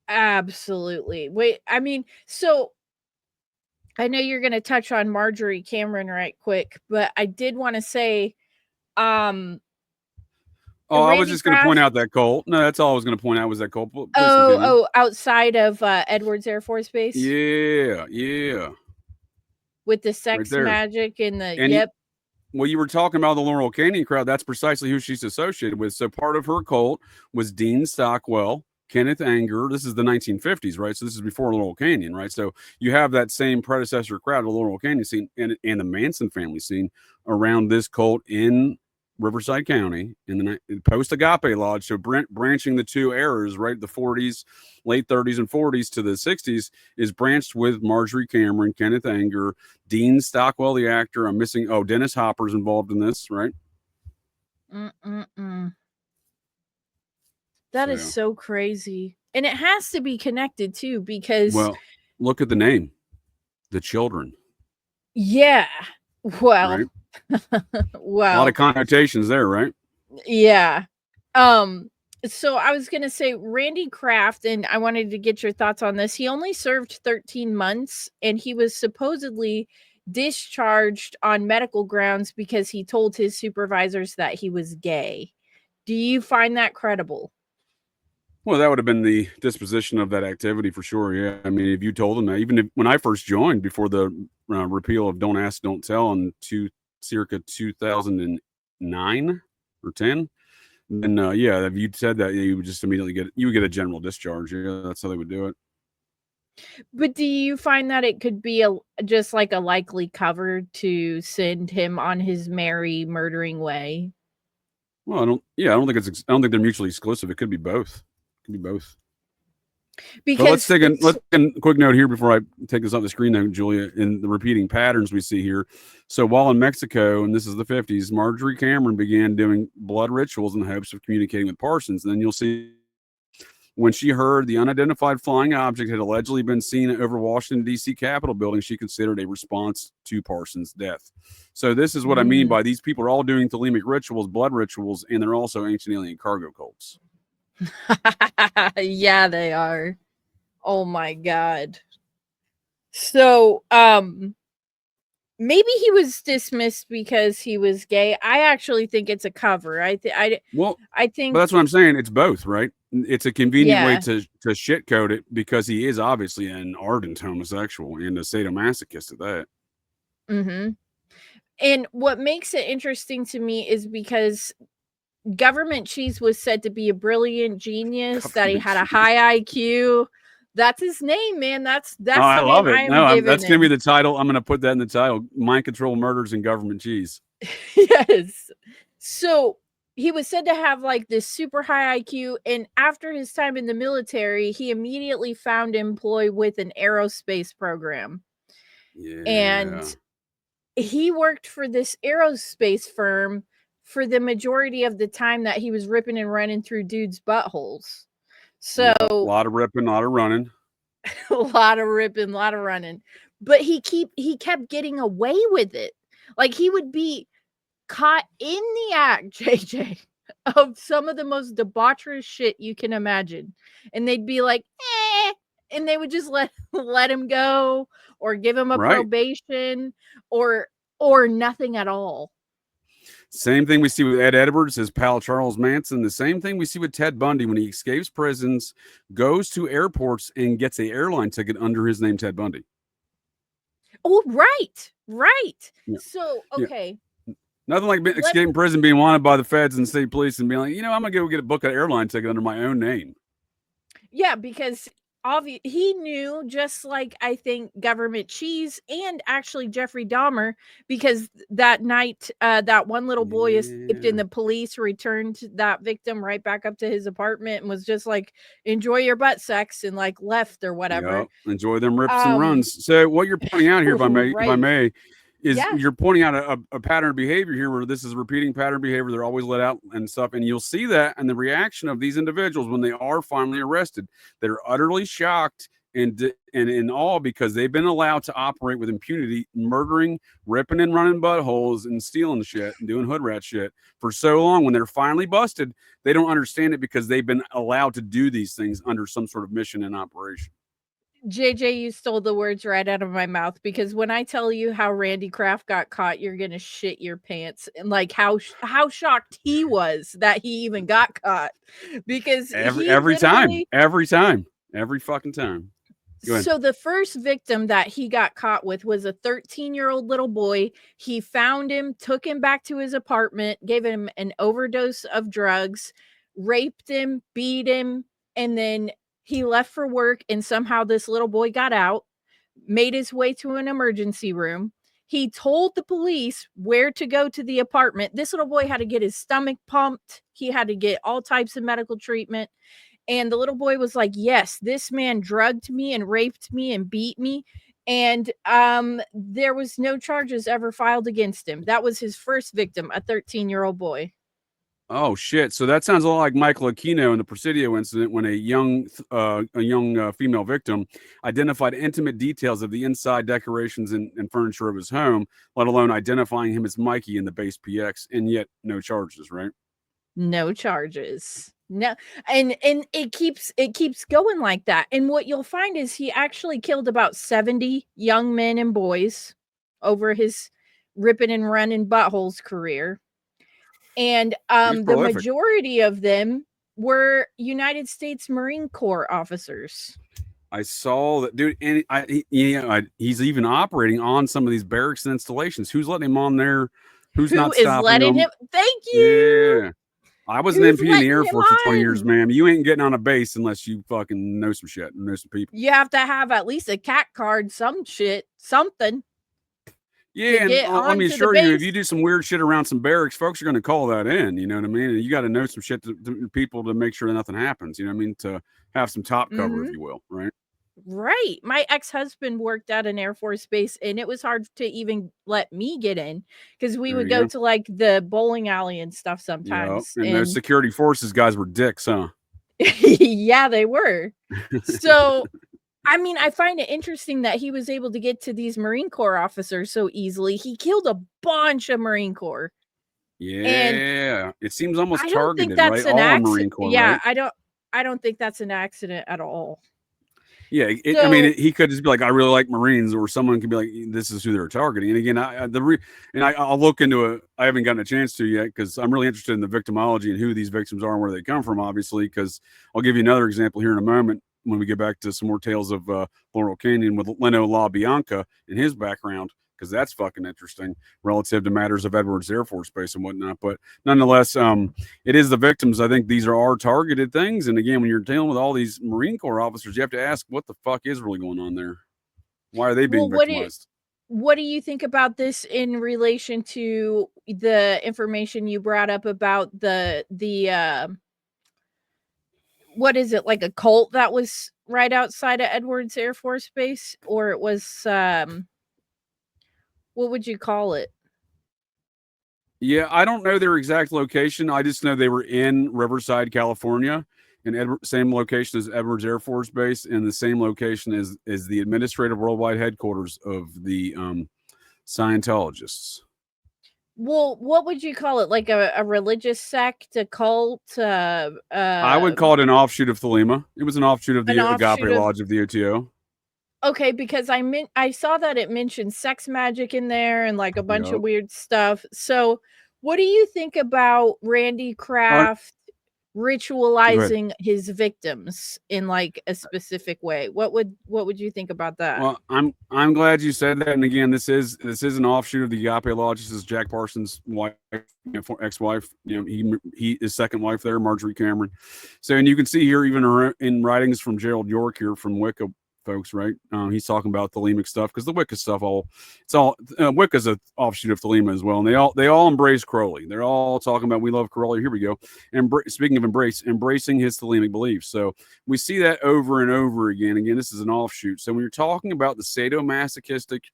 Absolutely. Wait, I mean, so I know you're going to touch on Marjorie Cameron right quick, but I did want to say, I was just going to point out that cult. No, that's all I was going to point out was that cult. Outside of Edwards Air Force Base? Yeah. With the sex magic and the, well, you were talking about the Laurel Canyon crowd. That's precisely who she's associated with. So part of her cult was Dean Stockwell, Kenneth Anger. This is the 1950s, right? So this is before Laurel Canyon, right? So you have that same predecessor crowd, the Laurel Canyon scene and the Manson family scene around this cult in Riverside County in the post Agape Lodge. So branching the two eras, right? The 40s, late 30s and 40s to the 60s is branched with Marjorie Cameron, Kenneth Anger, Dean Stockwell, the actor. I'm missing. Oh, Dennis Hopper's involved in this, right? That is so crazy. And it has to be connected too, because, well, look at the name, The Children. Yeah. Well, right? Well, a lot of connotations there, right? Yeah. So I was going to say Randy Kraft, and I wanted to get your thoughts on this. He only served 13 months, and he was supposedly discharged on medical grounds because he told his supervisors that he was gay. Do you find that credible? Well, that would have been the disposition of that activity for sure. Yeah. I mean, if you told them that, even when I first joined before the repeal of Don't Ask, Don't Tell in circa 2009 or 10, then if you said that, you would just immediately get a general discharge. Yeah, that's how they would do it. But do you find that it could be just like a likely cover to send him on his merry murdering way? Well, I don't think they're mutually exclusive. It could be both. Because let's take a quick note here before I take this off the screen, though, Julia, in the repeating patterns we see here. So while in Mexico, and this is the 50s, Marjorie Cameron began doing blood rituals in the hopes of communicating with Parsons. And then you'll see when she heard the unidentified flying object had allegedly been seen over Washington, D.C. Capitol building, she considered a response to Parsons' death. So this is what I mean by these people are all doing thelemic rituals, blood rituals, and they're also ancient alien cargo cults. Yeah, they are. Oh my God. So, maybe he was dismissed because he was gay. I actually think it's a cover. I think but that's what I'm saying. It's both, right? It's a convenient way to shitcode it because he is obviously an ardent homosexual and a sadomasochist at that. Mm-hmm. And what makes it interesting to me is because Government Cheese was said to be a brilliant genius, that he had a high IQ. That's his name, man. That's I love it. No, that's going to be the title. I'm going to put that in the title: Mind Control Murders in Government Cheese. Yes. So he was said to have like this super high IQ, and after his time in the military, he immediately found employ with an aerospace program. Yeah. And he worked for this aerospace firm for the majority of the time that he was ripping and running through dudes' buttholes. So a lot of ripping, a lot of running. A lot of ripping, a lot of running. but he kept getting away with it. Like, he would be caught in the act, JJ, of some of the most debaucherous shit you can imagine. And they'd be like, and they would just let him go, or give him a probation, or nothing at all. Same thing we see with Ed Edwards, his pal Charles Manson. The same thing we see with Ted Bundy when he escapes prisons, goes to airports, and gets an airline ticket under his name, Ted Bundy. Oh, right. Yeah. So, okay. Yeah. Nothing like escaping prison, being wanted by the feds and state police, and being like, I'm going to go get a book an airline ticket under my own name. Yeah, because he knew, just like I think Government Cheese and actually Jeffrey Dahmer, because that night that one little boy escaped and the police returned that victim right back up to his apartment and was just like, enjoy your butt sex, and like left or whatever. Yep. Enjoy them rips and runs. So what you're pointing out here, if I may, is you're pointing out a pattern of behavior here where this is a repeating pattern of behavior. They're always let out and stuff. And you'll see that and the reaction of these individuals when they are finally arrested. They're utterly shocked and in awe because they've been allowed to operate with impunity, murdering, ripping and running buttholes and stealing shit and doing hood rat shit for so long. When they're finally busted, they don't understand it because they've been allowed to do these things under some sort of mission and operation. JJ, you stole the words right out of my mouth, because when I tell you how Randy Kraft got caught, you're gonna shit your pants, and like how shocked he was that he even got caught, because every fucking time. So the first victim that he got caught with was a 13-year-old little boy. He found him, took him back to his apartment, gave him an overdose of drugs, raped him, beat him, and then he left for work, and somehow this little boy got out, made his way to an emergency room. He told the police where to go to the apartment. This little boy had to get his stomach pumped. He had to get all types of medical treatment. And the little boy was like, yes, this man drugged me and raped me and beat me. And there was no charges ever filed against him. That was his first victim, a 13-year-old boy. Oh shit! So that sounds a lot like Michael Aquino in the Presidio incident, when a young female victim identified intimate details of the inside decorations and furniture of his home, let alone identifying him as Mikey in the base PX, and yet no charges, right? No charges. No, and it keeps going like that. And what you'll find is he actually killed about 70 young men and boys over his ripping and running buttholes career. And the majority of them were United States Marine Corps officers. I saw that, dude, and he's even operating on some of these barracks and installations. Who's letting him on there? Who's not stopping him? Thank you. Yeah. I was an MP in the Air Force for 20 years, man. You ain't getting on a base unless you fucking know some shit and know some people. You have to have at least a cat card, some shit, something. Yeah, and let me assure you, if you do some weird shit around some barracks, folks are going to call that in. You know what I mean? And you got to know some shit to people to make sure that nothing happens. You know what I mean? To have some top cover, if you will, right? Right. My ex-husband worked at an Air Force base, and it was hard to even let me get in because we would go to like the bowling alley and stuff sometimes. And those security forces guys were dicks, huh? Yeah, they were. So, I mean, I find it interesting that he was able to get to these Marine Corps officers so easily. He killed a bunch of Marine Corps. Yeah, and it seems almost targeted, right? All Marine Corps, yeah, right? I don't think that's an accident at all. Yeah, I mean, he could just be like, I really like Marines, or someone could be like, this is who they're targeting. And again, I'll look into it. I haven't gotten a chance to yet because I'm really interested in the victimology and who these victims are and where they come from, obviously, because I'll give you another example here in a moment when we get back to some more tales of Laurel Canyon with Leno LaBianca and his background, because that's fucking interesting relative to matters of Edwards Air Force Base and whatnot. But nonetheless, it is the victims. I think these are our targeted things. And again, when you're dealing with all these Marine Corps officers, you have to ask, what the fuck is really going on there? Why are they being victimized? What do you think about this in relation to the information you brought up about the what is it, like a cult that was right outside of Edwards Air Force Base? Or it was what would you call it? Yeah, I don't know their exact location. I just know they were in Riverside, California. in same location as Edwards Air Force Base, and the same location as the administrative worldwide headquarters of the Scientologists. Well, what would you call it? Like a religious sect, a cult? I would call it an offshoot of Thelema. It was an offshoot of the Agape Lodge of the OTO. Okay, because I saw that it mentioned sex magic in there and like a bunch of weird stuff. So, what do you think about Randy Kraft ritualizing his victims in like a specific way? What would you think about that? Well, I'm glad you said that. And again, this is an offshoot of the Agape Lodge. This is Jack Parsons' wife, ex-wife. His second wife there, Marjorie Cameron. So, and you can see here even in writings from Gerald York here from Wicca folks, right? He's talking about Thelemic stuff because the Wicca stuff Wicca's an offshoot of Thelema as well, and they all embrace Crowley. They're all talking about we love Crowley. Here we go. And speaking of embracing his Thelemic beliefs, so we see that over and over again. Again, this is an offshoot. So when you're talking about the sadomasochistic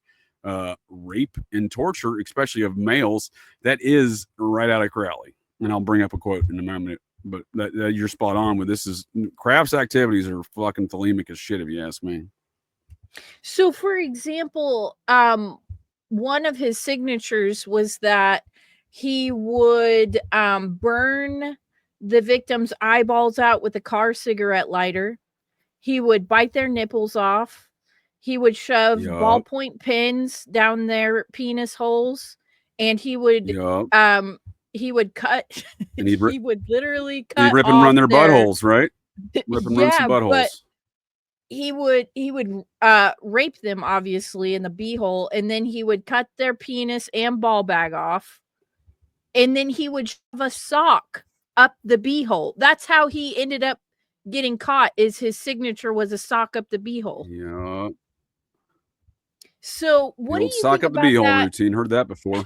rape and torture, especially of males, that is right out of Crowley. And I'll bring up a quote in a moment. But that you're spot on with. This is Kraft's activities are fucking Thelemic as shit, if you ask me. So, for example, one of his signatures was that he would burn the victim's eyeballs out with a car cigarette lighter. He would bite their nipples off. He would shove ballpoint pens down their penis holes, and he would cut, and he would literally cut. He'd rip and run their buttholes, right? Rip and run some buttholes. But he would rape them, obviously, in the beehole, and then he would cut their penis and ball bag off, and then he would shove a sock up the beehole. That's how he ended up getting caught. Is his signature was a sock up the beehole. Yeah. So what do you sock think up the beehole routine? Heard that before.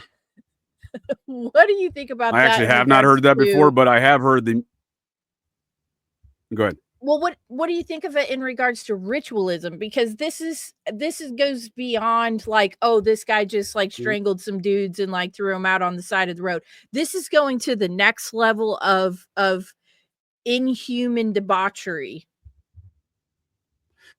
What do you think about that? I actually have not heard that before, but I have heard the. Go ahead. Well, what do you think of it in regards to ritualism? Because this goes beyond like, oh, this guy just like strangled some dudes and like threw them out on the side of the road. This is going to the next level of inhuman debauchery.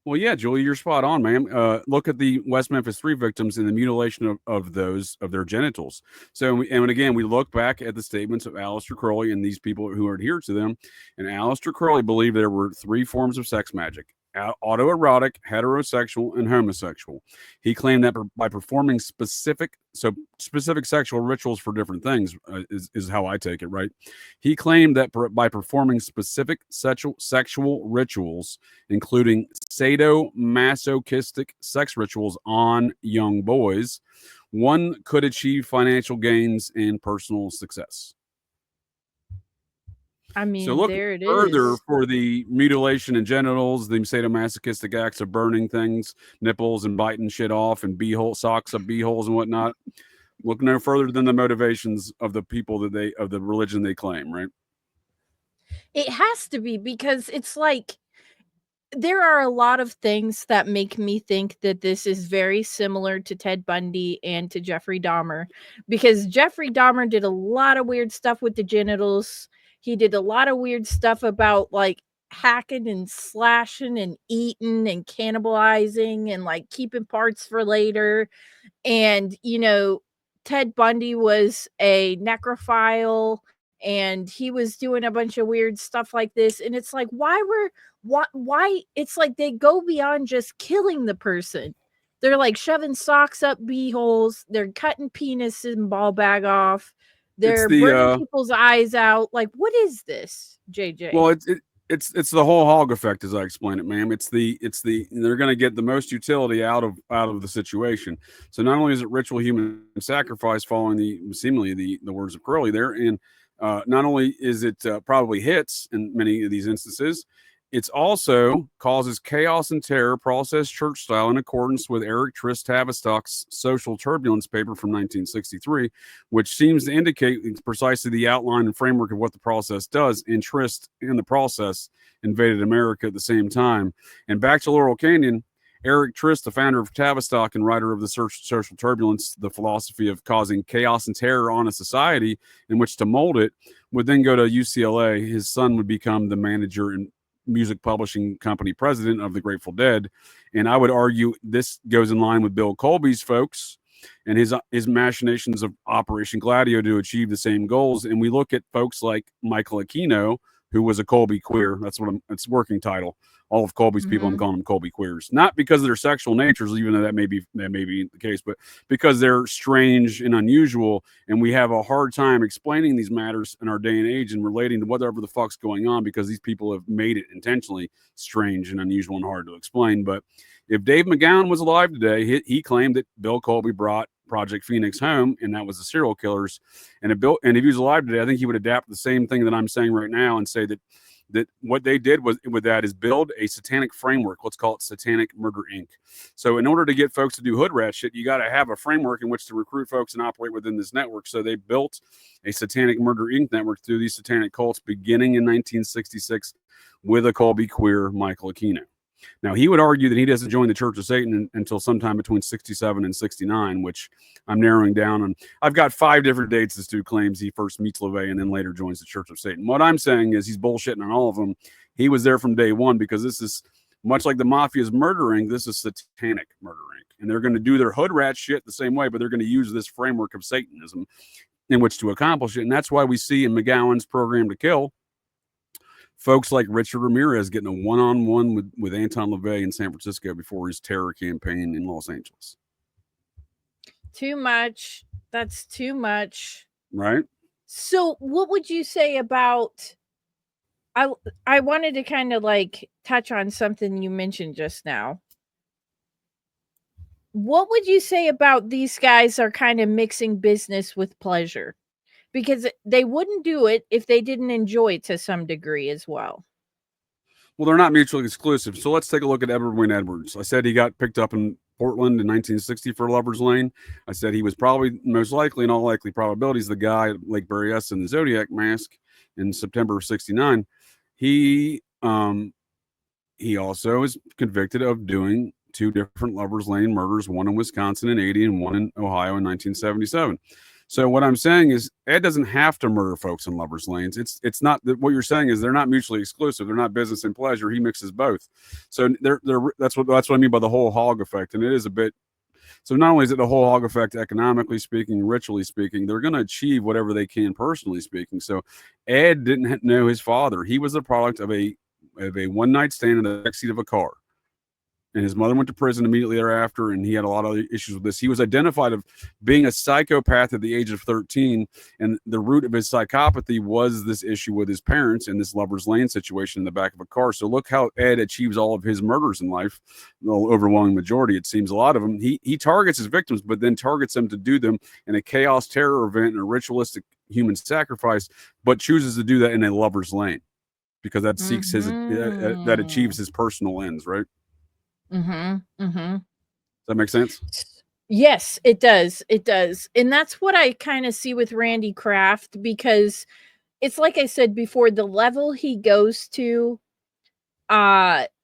Well, yeah, Julie, you're spot on, ma'am. Look at the West Memphis 3 victims and the mutilation of their genitals. So, and again, we look back at the statements of Aleister Crowley and these people who adhere to them. And Aleister Crowley believed there were 3 forms of sex magic: autoerotic, heterosexual, and homosexual. He claimed that by performing specific sexual rituals for different things is how I take it, right? He claimed that by performing specific sexual rituals, including sadomasochistic sex rituals on young boys, one could achieve financial gains and personal success. I mean, so look there it further is. For the mutilation and genitals, the sadomasochistic acts of burning things, nipples, and biting shit off, and socks up beeholes and whatnot. Look no further than the motivations of the people of the religion they claim, right? It has to be, because it's like there are a lot of things that make me think that this is very similar to Ted Bundy and to Jeffrey Dahmer, because Jeffrey Dahmer did a lot of weird stuff with the genitals. He did a lot of weird stuff about like hacking and slashing and eating and cannibalizing and like keeping parts for later. And, Ted Bundy was a necrophile and he was doing a bunch of weird stuff like this. And it's like, why it's like they go beyond just killing the person. They're like shoving socks up beeholes. They're cutting penis and ball bag off. They're burning people's eyes out. Like, what is this, JJ? Well, it's the whole hog effect, as I explain it, ma'am. It's the they're going to get the most utility out of the situation. So not only is it ritual human sacrifice, following seemingly the words of Crowley there, and not only is it probably hits in many of these instances, it's also causes chaos and terror, processed church style, in accordance with Eric Trist Tavistock's Social Turbulence paper from 1963, which seems to indicate precisely the outline and framework of what the process does. And Trist, in the process, invaded America at the same time. And back to Laurel Canyon, Eric Trist, the founder of Tavistock and writer of the Social Turbulence, the philosophy of causing chaos and terror on a society in which to mold it, would then go to UCLA. His son would become the manager and music publishing company president of the Grateful Dead. And I would argue this goes in line with Bill Colby's folks and his machinations of Operation Gladio to achieve the same goals. And we look at folks like Michael Aquino, who was a Colby queer. That's what it's working title. All of Colby's people, I'm calling them Colby queers, not because of their sexual natures, even though that may be the case, but because they're strange and unusual, and we have a hard time explaining these matters in our day and age and relating to whatever the fuck's going on, because these people have made it intentionally strange and unusual and hard to explain. But if Dave McGowan was alive today, he claimed that Bill Colby brought Project Phoenix home, and that was the serial killers. And if he was alive today, I think he would adapt the same thing that I'm saying right now and say that what they did with that is build a satanic framework. Let's call it Satanic Murder Inc. So in order to get folks to do hood rat shit, you got to have a framework in which to recruit folks and operate within this network. So they built a Satanic Murder Inc. network through these satanic cults beginning in 1966 with a Colby queer, Michael Aquino. Now, he would argue that he doesn't join the Church of Satan until sometime between 67 and 69, which I'm narrowing down. And I've got 5 different dates this dude claims he first meets LaVey and then later joins the Church of Satan. What I'm saying is he's bullshitting on all of them. He was there from day one, because this is much like the mafia's murdering. This is Satanic murdering. And they're going to do their hood rat shit the same way, but they're going to use this framework of Satanism in which to accomplish it. And that's why we see in McGowan's Program to Kill folks like Richard Ramirez getting a one-on-one with Anton LaVey in San Francisco before his terror campaign in Los Angeles. Too much. That's too much. Right? So what would you say about, I wanted to kind of like touch on something you mentioned just now. What would you say about these guys are kind of mixing business with pleasure? Because they wouldn't do it if they didn't enjoy it to some degree as well. Well, they're not mutually exclusive. So let's take a look at Edward Wynne Edwards. I said he got picked up in Portland in 1960 for Lover's Lane. I said he was probably, most likely, in all likely probabilities, the guy at Lake Berryessa in the Zodiac mask in September of 69. He also is convicted of doing 2 different Lover's Lane murders, one in Wisconsin in 80 and one in Ohio in 1977. So what I'm saying is Ed doesn't have to murder folks in Lover's Lanes. It's not that what you're saying is they're not mutually exclusive. They're not business and pleasure. He mixes both. So that's what I mean by the whole hog effect. And it is a bit. So not only is it the whole hog effect, economically speaking, ritually speaking, they're going to achieve whatever they can personally speaking. So Ed didn't know his father. He was the product of a one night stand in the backseat of a car. And his mother went to prison immediately thereafter, and he had a lot of issues with this. He was identified of being a psychopath at the age of 13, and the root of his psychopathy was this issue with his parents and this Lover's Lane situation in the back of a car. So look how Ed achieves all of his murders in life, the overwhelming majority, it seems, a lot of them. He targets his victims, but then targets them to do them in a chaos terror event and a ritualistic human sacrifice, but chooses to do that in a Lover's Lane because that seeks that achieves his personal ends, right? Does that make sense? Yes, it does. It does. And that's what I kind of see with Randy Kraft, because it's like I said before, the level he goes to,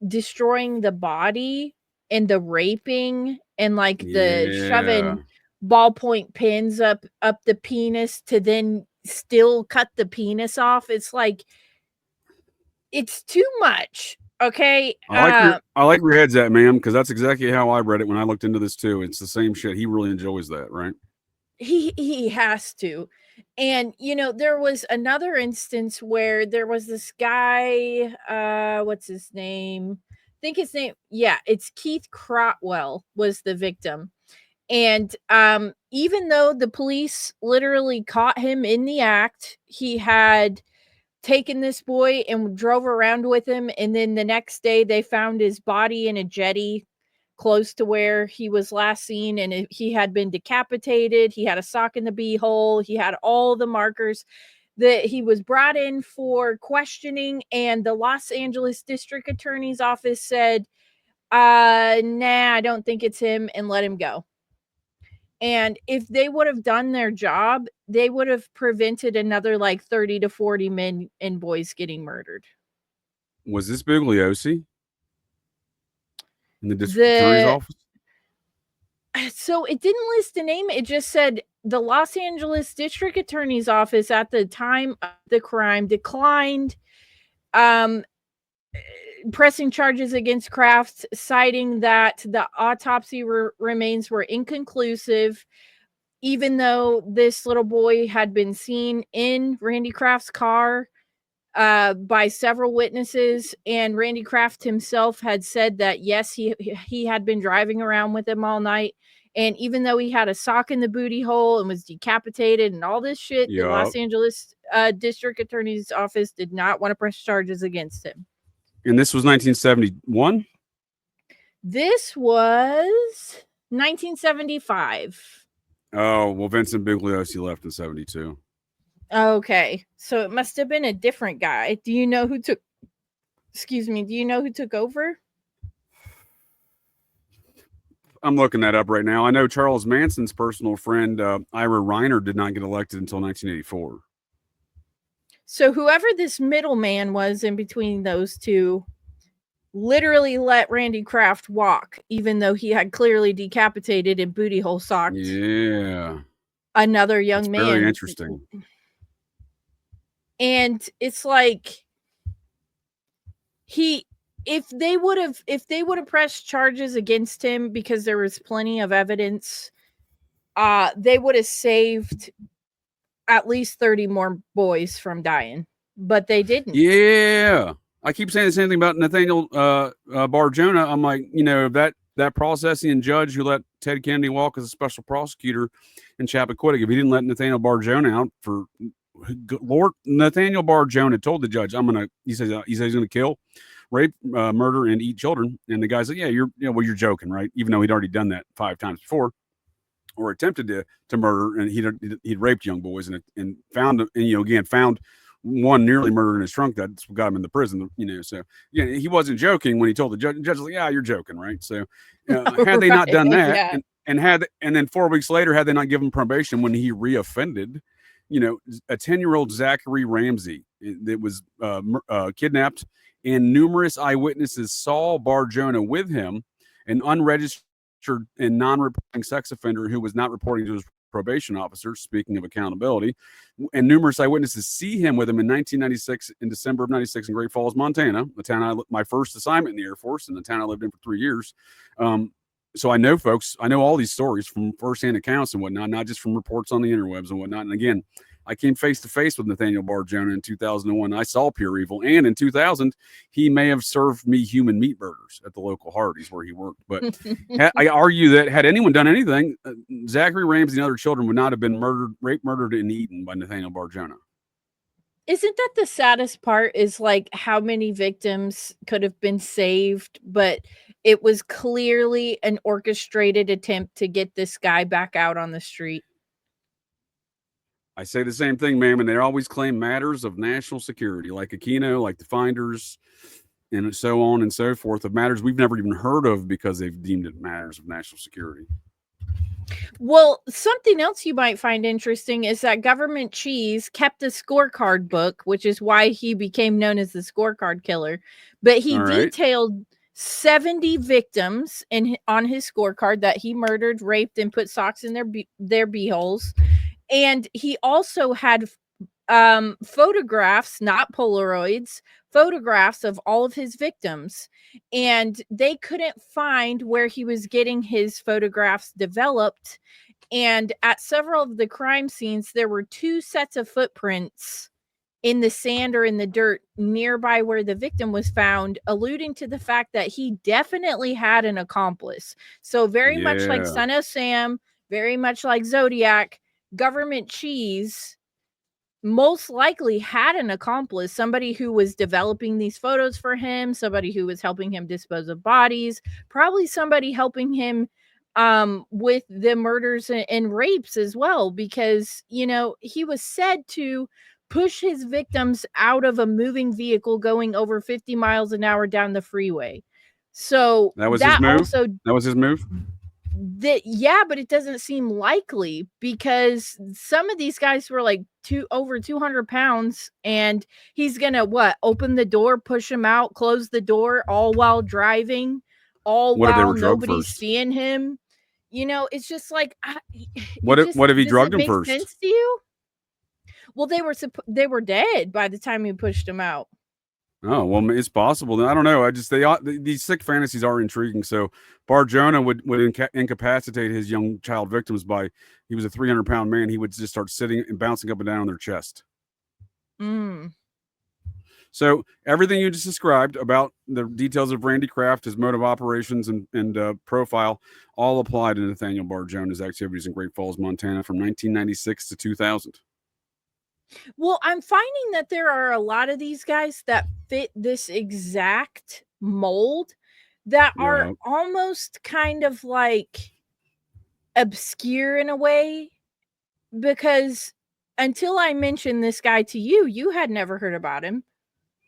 destroying the body and the raping and like the shoving ballpoint pins up the penis to then still cut the penis off. It's like, it's too much. Okay. I like where your head's at, ma'am, because that's exactly how I read it when I looked into this too. It's the same shit. He really enjoys that, right? He has to. And there was another instance where there was this guy, what's his name? I think his name, it's Keith Crotwell was the victim. And even though the police literally caught him in the act, he had taken this boy and drove around with him, and then the next day they found his body in a jetty close to where he was last seen, and he had been decapitated. He had a sock in the beehole. He had all the markers. That he was brought in for questioning, and the Los Angeles District Attorney's Office said, nah, I don't think it's him, and let him go. And if they would have done their job, they would have prevented another like 30 to 40 men and boys getting murdered. Was this Bugliosi? in the district attorney's office? So it didn't list a name. It just said the Los Angeles District Attorney's Office at the time of the crime declined pressing charges against Kraft, citing that the autopsy remains were inconclusive, even though this little boy had been seen in Randy Kraft's car by several witnesses, and Randy Kraft himself had said that yes, he had been driving around with him all night, and even though he had a sock in the booty hole and was decapitated and all this shit, the Los Angeles District Attorney's Office did not want to press charges against him. And this was 1971? This was 1975. Oh, well, Vincent Bugliosi left in 72. Okay, so it must have been a different guy. Do you know who took over? I'm looking that up right now. I know Charles Manson's personal friend, Ira Reiner, did not get elected until 1984. So whoever this middleman was in between those two literally let Randy Kraft walk, even though he had clearly decapitated and booty hole socked. Yeah. Another young man. Very interesting. And it's like if they would have pressed charges against him because there was plenty of evidence, they would have saved at least 30 more boys from dying, but they didn't. Yeah. I keep saying the same thing about Nathaniel Barjona. I'm like, that processing judge who let Ted Kennedy walk as a special prosecutor in Chappaquiddick, if he didn't let Nathaniel Barjona out for Nathaniel Barjona told the judge, he says he's going to kill, rape, murder, and eat children. And the guy's like, yeah, you're joking, right? Even though he'd already done that 5 times before, or attempted to murder, and he'd raped young boys and found one nearly murdered in his trunk. That's what got him in the prison, So yeah, he wasn't joking when he told the judge. The judge was like, yeah, you're joking, right? So had they not done that, yeah. and then 4 weeks later, had they not given probation when he reoffended, a 10-year-old Zachary Ramsey that was kidnapped, and numerous eyewitnesses saw Barjona with him, an unregistered and non-reporting sex offender who was not reporting to his probation officer, speaking of accountability, and numerous eyewitnesses see him with him in 1996, in December of 96 in Great Falls, Montana, the town my first assignment in the Air Force, and the town I lived in for 3 years. So I know all these stories from firsthand accounts and whatnot, not just from reports on the interwebs and whatnot. And again, I came face to face with Nathaniel Barjona in 2001. I saw pure evil. And in 2000, he may have served me human meat burgers at the local Hardee's where he worked. But I argue that had anyone done anything, Zachary Ramsey and other children would not have been raped, murdered, and eaten by Nathaniel Barjona. Isn't that the saddest part, is like how many victims could have been saved, but it was clearly an orchestrated attempt to get this guy back out on the street? I say the same thing, ma'am, and they always claim matters of national security, like Aquino, like the Finders, and so on and so forth, of matters we've never even heard of because they've deemed it matters of national security. Well, something else you might find interesting is that Government Cheese kept a scorecard book, which is why he became known as the scorecard killer. But he detailed 70 victims on his scorecard that he murdered, raped, and put socks in their beeholes. And he also had photographs, not Polaroids, photographs of all of his victims. And they couldn't find where he was getting his photographs developed. And at several of the crime scenes, there were 2 sets of footprints in the sand or in the dirt nearby where the victim was found, alluding to the fact that he definitely had an accomplice. So very much like Son of Sam, very much like Zodiac, Government Cheese most likely had an accomplice, somebody who was developing these photos for him, somebody who was helping him dispose of bodies, probably somebody helping him with the murders and rapes as well, because, he was said to push his victims out of a moving vehicle going over 50 miles an hour down the freeway. So that was his move? That was his move? But it doesn't seem likely, because some of these guys were like over 200 pounds, and he's gonna open the door, push him out, close the door, all while driving. all What if they while were drugged nobody's first? seeing him. You know, it's just like, What if he does drugged it him make first? sense to you? Well, they were dead by the time he pushed them out. Oh, well, it's possible. I don't know. These sick fantasies are intriguing. So Bar-Jonah would incapacitate his young child victims by, he was a 300-pound man. He would just start sitting and bouncing up and down on their chest. So everything you just described about the details of Randy Kraft, his mode of operations and profile, all apply to Nathaniel Bar-Jonah's activities in Great Falls, Montana from 1996 to 2000. Well, I'm finding that there are a lot of these guys that fit this exact mold that are almost kind of like obscure in a way, because until I mentioned this guy to you, you had never heard about him.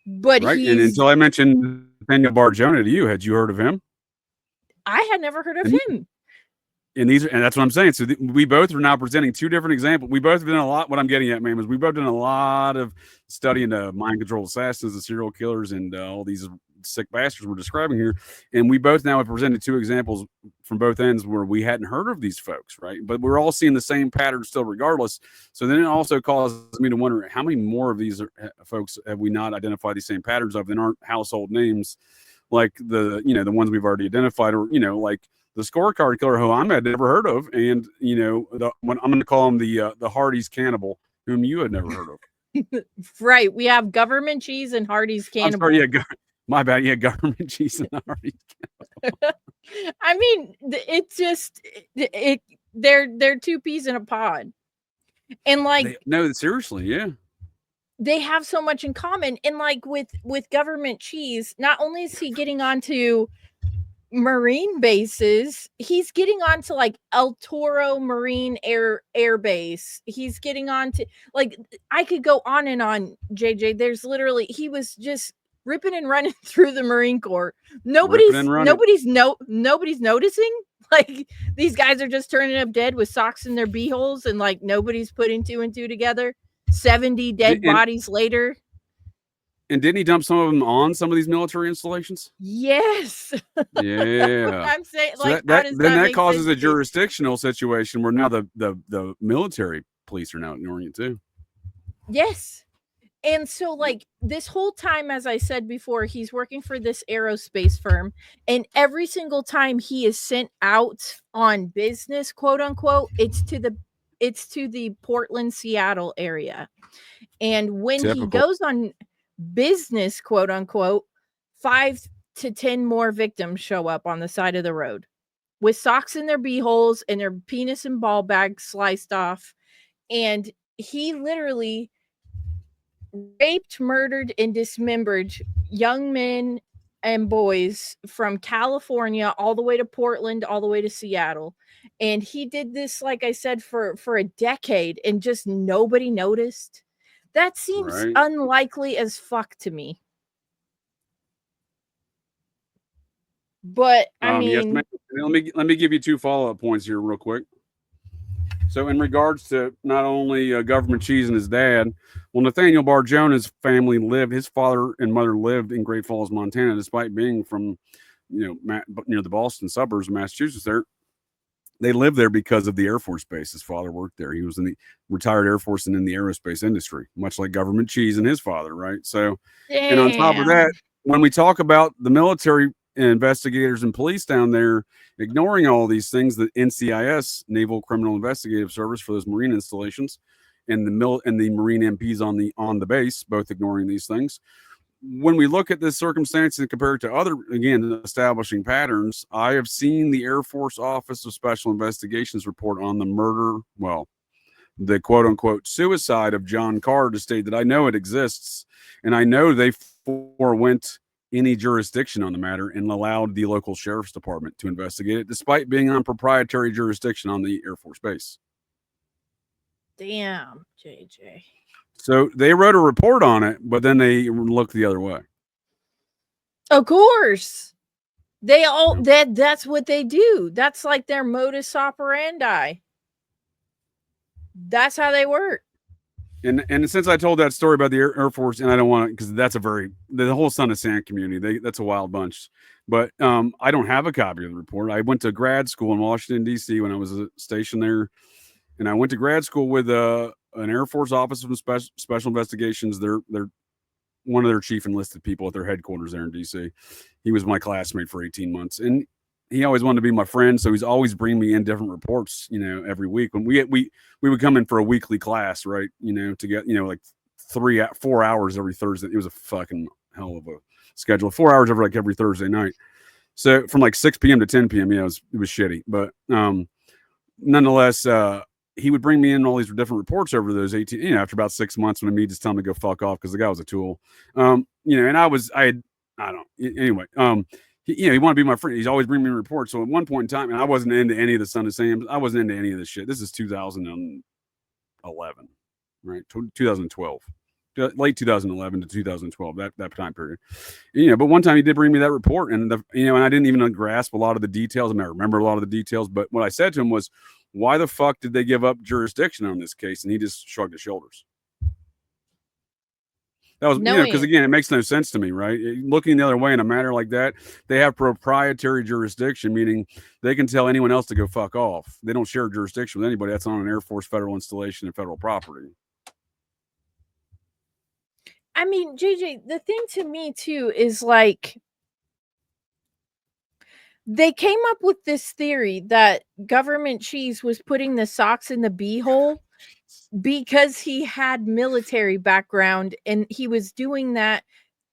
But right, and until I mentioned Nathaniel Bar-Jonah to you, had you heard of him? I had never heard of him. And that's what I'm saying. So we both are now presenting two different examples. We both have done a lot. What I'm getting at, ma'am, is we both done a lot of studying mind control assassins and serial killers and all these sick bastards we're describing here. And we both now have presented two examples from both ends where we hadn't heard of these folks, right? But we're all seeing the same pattern still regardless. So then it also causes me to wonder how many more of these folks have we not identified these same patterns of that aren't household names, like the ones we've already identified, or, like the scorecard killer who I had never heard of, and I'm going to call him the Hardy's cannibal, whom you had never heard of. Right, we have government cheese and Hardy's cannibal. I'm sorry, my bad. Yeah, government cheese and Hardy's cannibal. I mean, it's just they're two peas in a pod, and like no, seriously, yeah. They have so much in common, and like with government cheese, not only is he getting onto Marine bases, he's getting onto like El Toro Marine Air Base. He's getting onto, like, I could go on and on, JJ. There's literally, he was just ripping and running through the Marine Corps. Nobody's noticing. Like, these guys are just turning up dead with socks in their beeholes, and like nobody's putting two and two together. 70 dead bodies later. And didn't he dump some of them on some of these military installations? Yes. Yeah. I'm saying, so like, that causes a jurisdictional situation where now the military police are now ignoring it too. Yes. And so, like, this whole time, as I said before, he's working for this aerospace firm, and every single time he is sent out on business, quote unquote, it's to the Portland, Seattle area. And when he goes on business, quote unquote, 5 to 10 more victims show up on the side of the road with socks in their beeholes and their penis and ball bags sliced off. And he literally raped, murdered, and dismembered young men and boys from California all the way to Portland, all the way to Seattle. And he did this, like I said, for a decade, and just nobody noticed. That seems unlikely as fuck to me. But I mean, yes, let me give you two follow-up points here real quick. So in regards to not only government cheese and his dad, well, Nathaniel Bar-Jonah's family his father and mother lived in Great Falls, Montana, despite being from, near the Boston suburbs of Massachusetts. They lived there because of the Air Force base. His father worked there. He was in the retired Air Force and in the aerospace industry, much like government cheese and his father, right? So, and on top of that, when we talk about the military investigators and police down there ignoring all these things, the NCIS, Naval Criminal Investigative Service, for those Marine installations, and the Marine MPs on the base, both ignoring these things. When we look at this circumstance and compare it to other, again, establishing patterns, I have seen the Air Force Office of Special Investigations report on the murder, the quote unquote suicide of John Carr, to state that I know it exists, and I know they forewent any jurisdiction on the matter and allowed the local sheriff's department to investigate it, despite being on proprietary jurisdiction on the Air Force base. Damn, JJ. So they wrote a report on it, but then they looked the other way. Of course. They all that's what they do. That's like their modus operandi. That's how they work. And since I told that story about the Air Force, and I don't want to, because that's the whole Son of Sam community, that's a wild bunch. But I don't have a copy of the report. I went to grad school in Washington, D.C. when I was stationed there. And I went to grad school with an Air Force Office of Special Investigations. They're one of their chief enlisted people at their headquarters there in D.C. He was my classmate for 18 months. And he always wanted to be my friend, so he's always bringing me in different reports, every week. When we would come in for a weekly class, right? To get, like 4 hours every Thursday. It was a fucking hell of a schedule. 4 hours every Thursday night. So from like 6 p.m. to 10 p.m. It was shitty, but nonetheless, he would bring me in all these different reports over those 18. After about 6 months, when me just tell him to go fuck off because the guy was a tool. And anyway. He wanted to be my friend. He's always bringing me reports. So at one point in time, and I wasn't into any of the Son of Sam's. I wasn't into any of this shit. This is 2011, right? 2012, late 2011 to 2012, that time period. But one time he did bring me that report, and and I didn't even grasp a lot of the details. I mean, I remember a lot of the details, but what I said to him was, "Why the fuck did they give up jurisdiction on this case?" And he just shrugged his shoulders. That was, because again, it makes no sense to me, right? Looking the other way in a matter like that, they have proprietary jurisdiction, meaning they can tell anyone else to go fuck off. They don't share jurisdiction with anybody that's on an Air Force federal installation and federal property. I mean, JJ, the thing to me too is like, they came up with this theory that Government Cheese was putting the socks in the beehole because he had military background, and he was doing that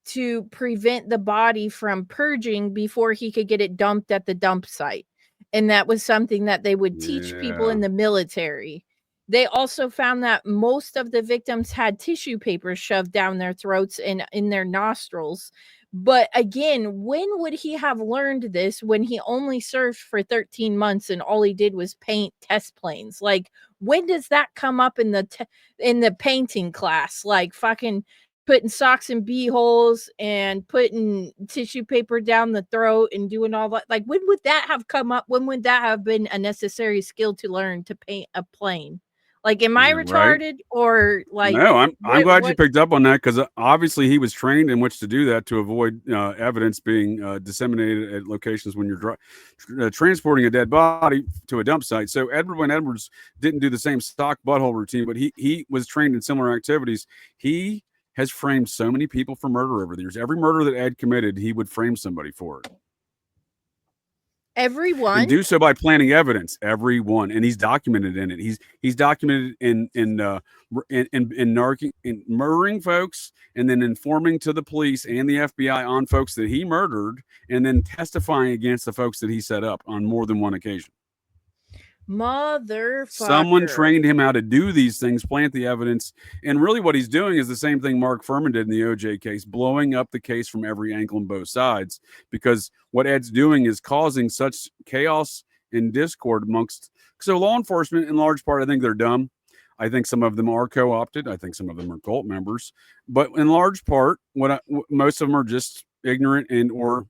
to prevent the body from purging before he could get it dumped at the dump site. And that was something that they would teach people in the military. They also found that most of the victims had tissue paper shoved down their throats and in their nostrils. But again, when would he have learned this when he only served for 13 months and all he did was paint test planes? Like, when does that come up in the painting class? Like fucking putting socks in beeholes and putting tissue paper down the throat and doing all that. Like, when would that have come up? When would that have been a necessary skill to learn to paint a plane? Like, am I retarded, right? Or like? No, I'm glad you picked up on that, because obviously he was trained in which to do that to avoid evidence being disseminated at locations when you're transporting a dead body to a dump site. So Edward Wayne Edwards didn't do the same stock butthole routine, but he was trained in similar activities. He has framed so many people for murder over the years. Every murder that Ed committed, he would frame somebody for it. Everyone, and do so by planting evidence. Everyone, and he's documented in it. He's documented in murdering folks, and then informing to the police and the FBI on folks that he murdered, and then testifying against the folks that he set up on more than one occasion. Motherfucker. Someone trained him how to do these things, plant the evidence, and really what he's doing is the same thing Mark Furman did in the OJ case, blowing up the case from every angle on both sides, because what Ed's doing is causing such chaos and discord amongst. So law enforcement, in large part, I think they're dumb. I think some of them are co-opted. I think some of them are cult members, but in large part, most of them are just ignorant and or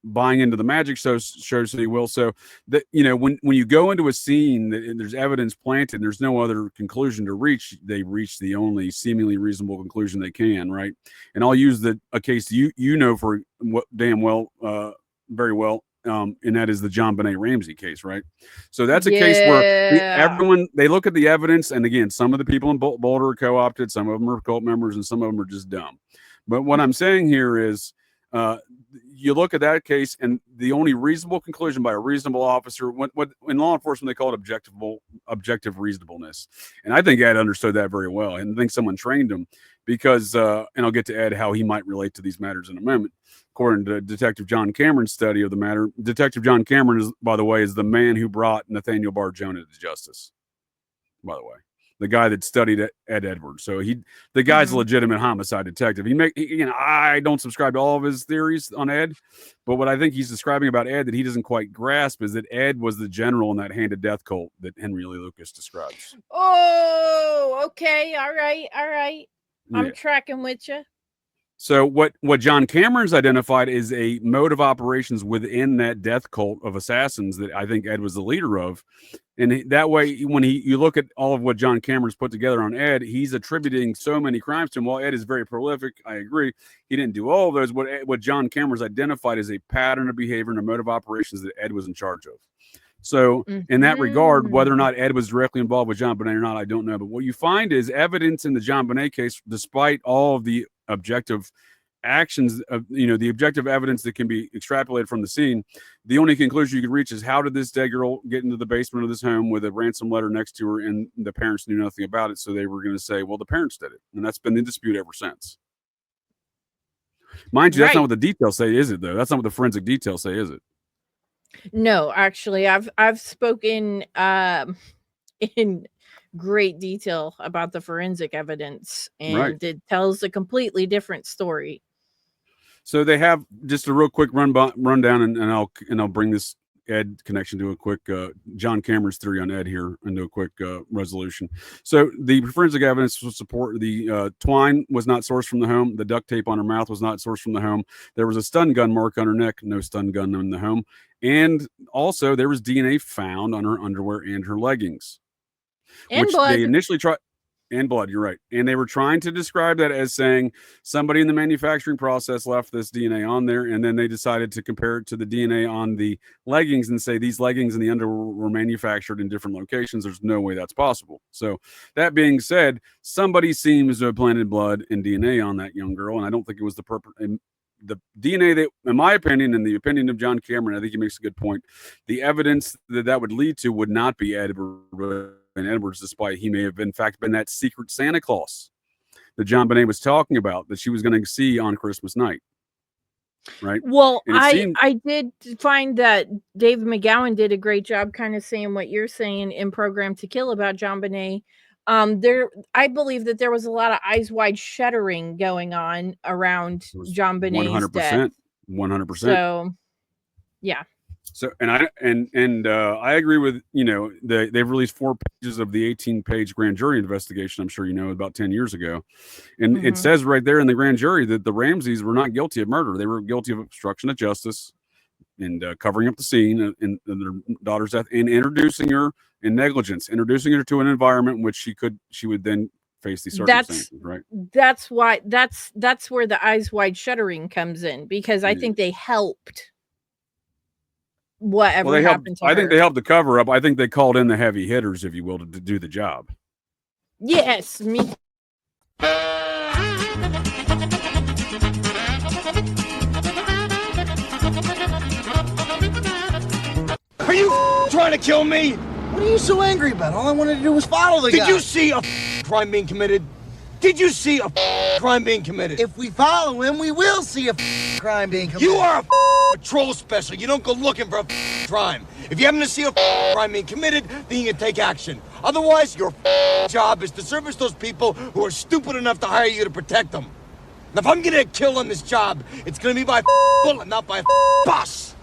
buying into the magic show, so you will. So that, when you go into a scene and there's evidence planted, there's no other conclusion to reach. They reach the only seemingly reasonable conclusion they can, right? And I'll use a case for damn well, very well. And that is the JohnBenet Ramsey case, right? So that's a case where they look at the evidence, and again, some of the people in Boulder are co-opted, some of them are cult members, and some of them are just dumb. But what I'm saying here is, you look at that case, and the only reasonable conclusion by a reasonable officer, what in law enforcement they call it objective reasonableness, and I think Ed understood that very well, and I think someone trained him, because and I'll get to Ed how he might relate to these matters in a moment. According to Detective John Cameron's study of the matter, Detective John Cameron by the way, is the man who brought Nathaniel Barr Jonah to justice. By the way, the guy that studied Ed Edwards. So the guy's a legitimate homicide detective. I don't subscribe to all of his theories on Ed, but what I think he's describing about Ed that he doesn't quite grasp is that Ed was the general in that handed death cult that Henry Lee Lucas describes. Oh, okay. All right. I'm tracking with you. So what John Cameron's identified is a mode of operations within that death cult of assassins that I think Ed was the leader of. And that way, when you look at all of what John Cameron's put together on Ed, he's attributing so many crimes to him. While Ed is very prolific, I agree, he didn't do all of those. What John Cameron's identified as a pattern of behavior and a mode of operations that Ed was in charge of. So in that regard, whether or not Ed was directly involved with JohnBenet or not, I don't know. But what you find is evidence in the JohnBenet case, despite all of the objective actions of, the objective evidence that can be extrapolated from the scene, the only conclusion you can reach is, how did this dead girl get into the basement of this home with a ransom letter next to her, and the parents knew nothing about it? So they were going to say, well, the parents did it. And that's been in dispute ever since. Mind you, that's not what the details say, is it, though? That's not what the forensic details say, is it? No, actually, I've spoken in great detail about the forensic evidence, and it tells a completely different story. So they have just a real quick rundown, and I'll bring this Ed connection to a quick John Cameron's theory on Ed here into a quick resolution. So the forensic evidence will support the twine was not sourced from the home. The duct tape on her mouth was not sourced from the home. There was a stun gun mark on her neck. No stun gun in the home. And also there was DNA found on her underwear and her leggings. And which blood. They initially tried. And blood, you're right. And they were trying to describe that as saying somebody in the manufacturing process left this DNA on there, and then they decided to compare it to the DNA on the leggings and say these leggings and the underwear were manufactured in different locations. There's no way that's possible. So that being said, somebody seems to have planted blood and DNA on that young girl, and I don't think it was the purpose. The DNA that, in my opinion, and the opinion of John Cameron, I think he makes a good point. The evidence that would lead to would not be Edward and Edwards, despite he may have in fact been that secret Santa Claus that JohnBenet was talking about, that she was going to see on Christmas night. Right. Well, I did find that David McGowan did a great job kind of saying what you're saying in Program to Kill about JohnBenet. I believe that there was a lot of eyes wide shuddering going on around JohnBenet's death. 100%. So, yeah. So, and I agree with, they've released 4 pages of the 18-page grand jury investigation, I'm sure you know, about 10 years ago. And it says right there in the grand jury that the Ramseys were not guilty of murder. They were guilty of obstruction of justice and covering up the scene and their daughter's death, and introducing her in negligence, introducing her to an environment in which she would then face these circumstances, right? That's why that's where the eyes wide shuddering comes in, because I think they helped whatever happened to her. I think they helped to cover up. I think they called in the heavy hitters, if you will, to do the job. Yes, me. Are you trying to kill me? What are you so angry about? All I wanted to do was follow the guy. Did you see a crime being committed? Did you see a crime being committed? If we follow him, we will see a crime being committed. You are a patrol special. You don't go looking for a crime. If you happen to see a crime being committed, then you can take action. Otherwise, your job is to service those people who are stupid enough to hire you to protect them. Now, if I'm gonna get killed on this job, it's gonna be by bullet, not by bus.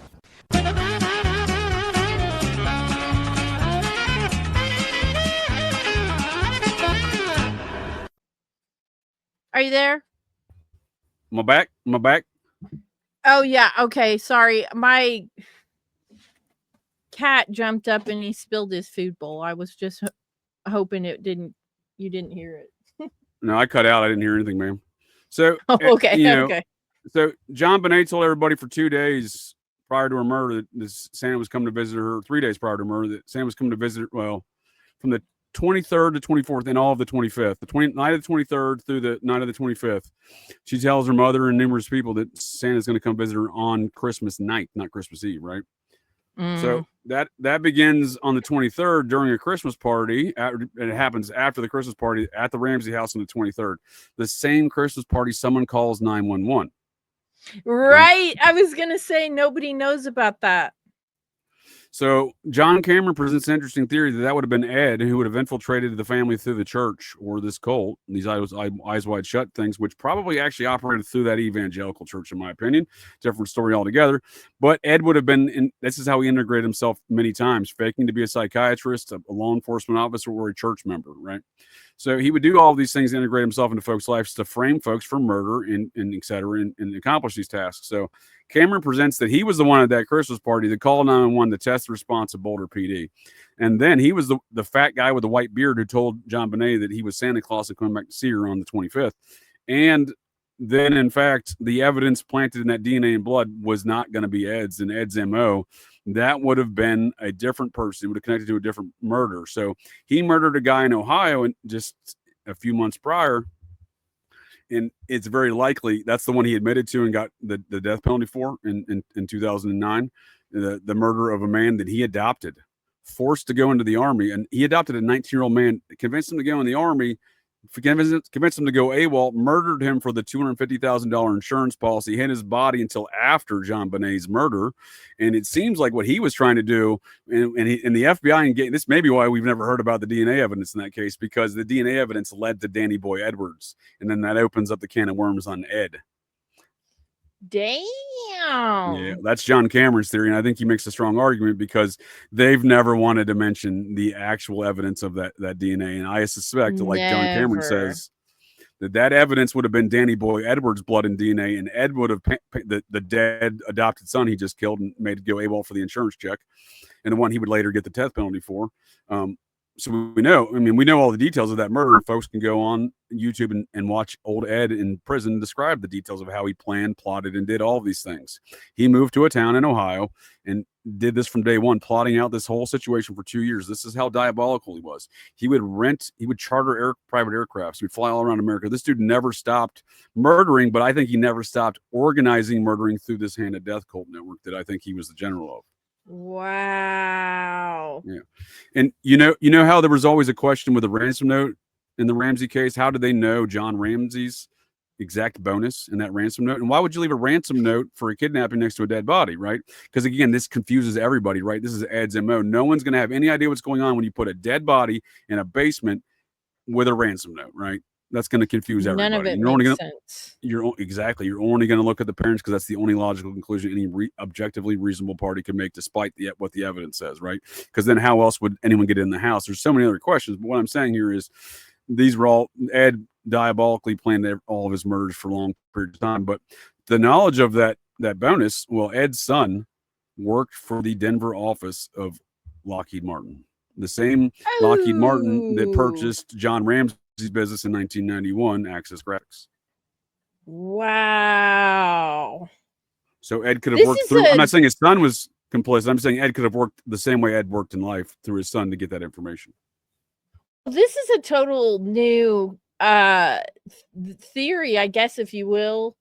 Are you there? My back. Oh yeah. Okay. Sorry. My cat jumped up and he spilled his food bowl. I was just hoping you didn't hear it. No, I cut out. I didn't hear anything, ma'am. So, okay. Okay. So JohnBenet told everybody for 2 days prior to her murder that Santa was coming to visit her. 3 days prior to her murder that Santa was coming to visit her. Well, from the 23rd to 24th and all of the 25th, night of the 23rd through the night of the 25th, she tells her mother and numerous people that Santa's going to come visit her on Christmas night, not Christmas Eve, right? So that begins on the 23rd during a Christmas party. And it happens after the Christmas party at the Ramsey house on the 23rd. The same Christmas party, someone calls 911. Right. I was going to say nobody knows about that. So John Cameron presents an interesting theory that would have been Ed, who would have infiltrated the family through the church or this cult, these eyes wide shut things, which probably actually operated through that evangelical church, in my opinion. Different story altogether. But Ed would have been, this is how he integrated himself many times, faking to be a psychiatrist, a law enforcement officer, or a church member, right? So he would do all these things to integrate himself into folks' lives to frame folks for murder and et cetera, and accomplish these tasks. So Cameron presents that he was the one at that Christmas party that called 911 to test the response of Boulder PD. And then he was the fat guy with the white beard who told JohnBenet that he was Santa Claus and coming back to see her on the 25th. And then, in fact, the evidence planted in that DNA and blood was not going to be Ed's and Ed's MO. That would have been a different person. It would have connected to a different murder. So he murdered a guy in Ohio and just a few months prior. And it's very likely that's the one he admitted to and got the death penalty for in 2009. The murder of a man that he adopted, forced to go into the Army. And he adopted a 19-year-old man, convinced him to go in the Army, convinced him to go AWOL, murdered him for the $250,000 insurance policy, hid his body until after JohnBenet's murder. And it seems like what he was trying to do, and the FBI, and this may be why we've never heard about the DNA evidence in that case, because the DNA evidence led to Danny Boy Edwards. And then that opens up the can of worms on Ed. Damn. Yeah, that's John Cameron's theory, and I think he makes a strong argument because they've never wanted to mention the actual evidence of that DNA, and I suspect, like John Cameron says, that evidence would have been Danny Boy Edwards' blood and DNA, and Ed would have the dead adopted son he just killed and made go AWOL for the insurance check, and the one he would later get the death penalty for. So we know all the details of that murder. Folks can go on YouTube and watch old Ed in prison describe the details of how he planned, plotted, and did all of these things. He moved to a town in Ohio and did this from day one, plotting out this whole situation for 2 years. This is how diabolical he was. He would charter private aircrafts. He would fly all around America. This dude never stopped murdering, but I think he never stopped organizing murdering through this hand of death cult network that I think he was the general of. Wow. Yeah. And you know how there was always a question with the ransom note in the Ramsey case? How did they know John Ramsey's exact bonus in that ransom note? And why would you leave a ransom note for a kidnapping next to a dead body, right? Because again, this confuses everybody, right? This is Ed's MO. No one's going to have any idea what's going on when you put a dead body in a basement with a ransom note, right? That's going to confuse everybody. None of it makes sense. You're only going to look at the parents because that's the only logical conclusion any objectively reasonable party can make, despite what the evidence says, right? Because then how else would anyone get in the house? There's so many other questions. But what I'm saying here is these were all Ed diabolically planned all of his murders for a long period of time. But the knowledge of that bonus, well, Ed's son worked for the Denver office of Lockheed Martin, the same Lockheed Martin that purchased John Ramsey's business in 1991, Access Graphics. Wow. So Ed could have worked through. I'm not saying his son was complicit. I'm saying Ed could have worked the same way Ed worked in life through his son to get that information. This is a total new theory, I guess, if you will,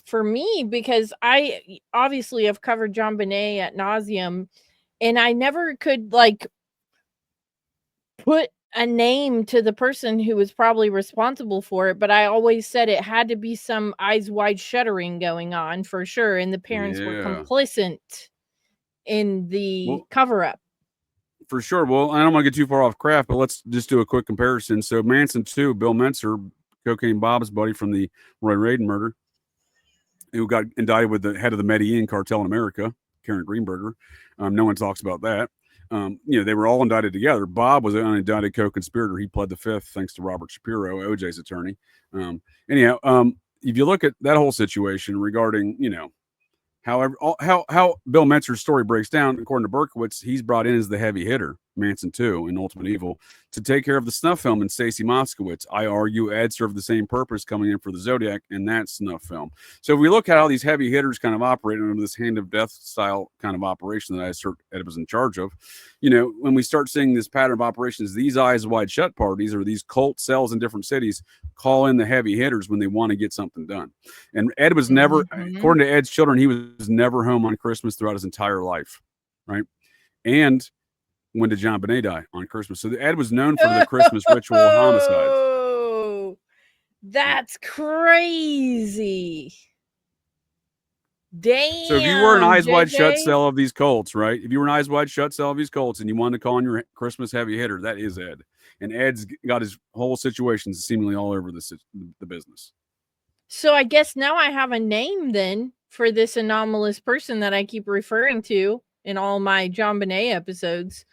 for me, because I obviously have covered JohnBenet ad nauseum, and I never could put a name to the person who was probably responsible for it, but I always said it had to be some eyes wide shuttering going on for sure, and the parents were complicit in the cover-up. For sure. Well, I don't want to get too far off Kraft, but let's just do a quick comparison. So Manson 2, Bill Mentzer, Cocaine Bob's buddy from the Roy Raiden murder, who got indicted with the head of the Medellin cartel in America, Karen Greenberger. No one talks about that. They were all indicted together. Bob was an unindicted co-conspirator. He pled the fifth, thanks to Robert Shapiro, OJ's attorney. If you look at that whole situation regarding, how Bill Mentzer's story breaks down, according to Berkowitz, he's brought in as the heavy hitter, Manson 2 in Ultimate Evil, to take care of the snuff film and Stacy Moskowitz. I argue Ed served the same purpose coming in for the Zodiac and that snuff film. So if we look at how these heavy hitters kind of operate under this hand of death style kind of operation that I assert Ed was in charge of, when we start seeing this pattern of operations, these eyes wide shut parties or these cult cells in different cities call in the heavy hitters when they want to get something done. And Ed was never, according to Ed's children, he was never home on Christmas throughout his entire life, right? And when did JohnBenet die? On Christmas. So Ed was known for the Christmas ritual homicides. Oh, that's crazy. Damn. So if you were an eyes wide shut cell of these cults, right? If you were an eyes wide shut cell of these cults and you wanted to call on your Christmas heavy hitter, that is Ed. And Ed's got his whole situations seemingly all over the business. So I guess now I have a name then for this anomalous person that I keep referring to in all my JohnBenet episodes.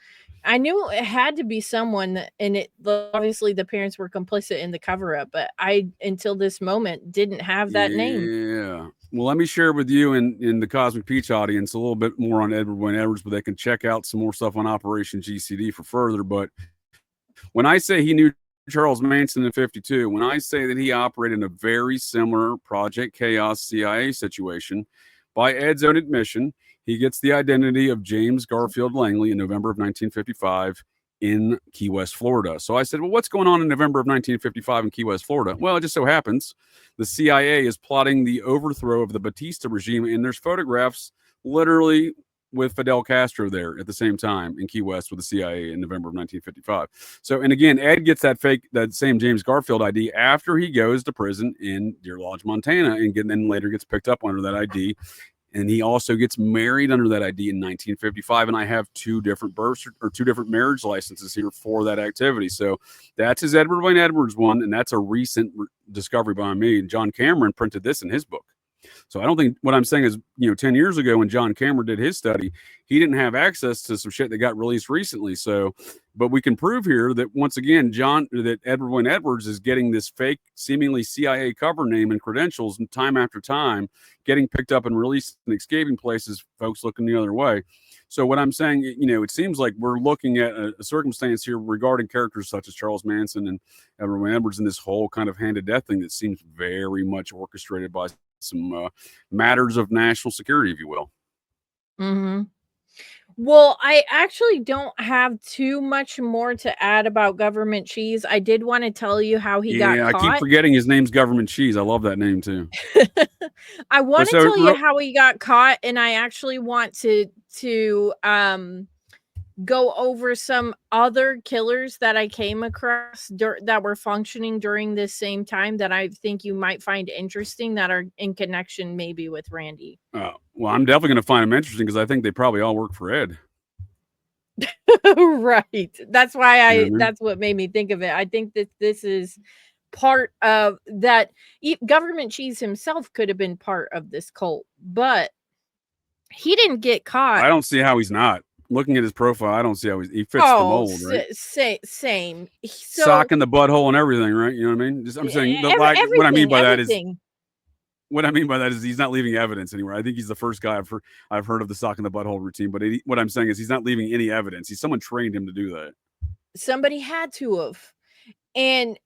I knew it had to be someone, and it obviously the parents were complicit in the cover up, but I, until this moment, didn't have that name. Yeah. Well, let me share with you in the Cosmic Peach audience a little bit more on Edward Wayne Edwards, but they can check out some more stuff on Operation GCD for further. But when I say he knew Charles Manson in 52, when I say that he operated in a very similar Project Chaos CIA situation, by Ed's own admission, he gets the identity of James Garfield Langley in November of 1955 in Key West, Florida. So I said, well, what's going on in November of 1955 in Key West, Florida? Well, it just so happens the CIA is plotting the overthrow of the Batista regime, and there's photographs literally with Fidel Castro there at the same time in Key West with the CIA in November of 1955. So, and again, Ed gets that same James Garfield ID after he goes to prison in Deer Lodge, Montana, and then later gets picked up under that ID. And he also gets married under that ID in 1955. And I have two different marriage licenses here for that activity. So that's his Edward Wayne Edwards one. And that's a recent discovery by me. John Cameron printed this in his book. So I don't think what I'm saying is, 10 years ago when John Cameron did his study, he didn't have access to some shit that got released recently. So, but we can prove here that once again, that Edward Wayne Edwards is getting this fake, seemingly CIA cover name and credentials and time after time, getting picked up and released in escaping places, folks looking the other way. So what I'm saying, it seems like we're looking at a circumstance here regarding characters such as Charles Manson and Edward Wayne Edwards and this whole kind of hand of death thing that seems very much orchestrated by some matters of national security, if you will. Mm-hmm. Well, I actually don't have too much more to add about Government Cheese. I did want to tell you how he got caught. I keep forgetting his name's Government Cheese. I love that name too. I want to tell you how he got caught, and I actually want to go over some other killers that I came across that were functioning during this same time that I think you might find interesting, that are in connection maybe with Randy. Well, I'm definitely going to find them interesting because I think they probably all work for Ed. Right. That's why that's what made me think of it. I think that this is part of that. Government Cheese himself could have been part of this cult, but he didn't get caught. I don't see how he's not. Looking at his profile, I don't see how he fits the mold, right? Same. So, sock in the butthole and everything, right? You know what I mean? I'm saying what I mean by that is he's not leaving evidence anywhere. I think he's the first guy I've heard of the sock in the butthole routine. But what I'm saying is he's not leaving any evidence. Someone trained him to do that. Somebody had to have, and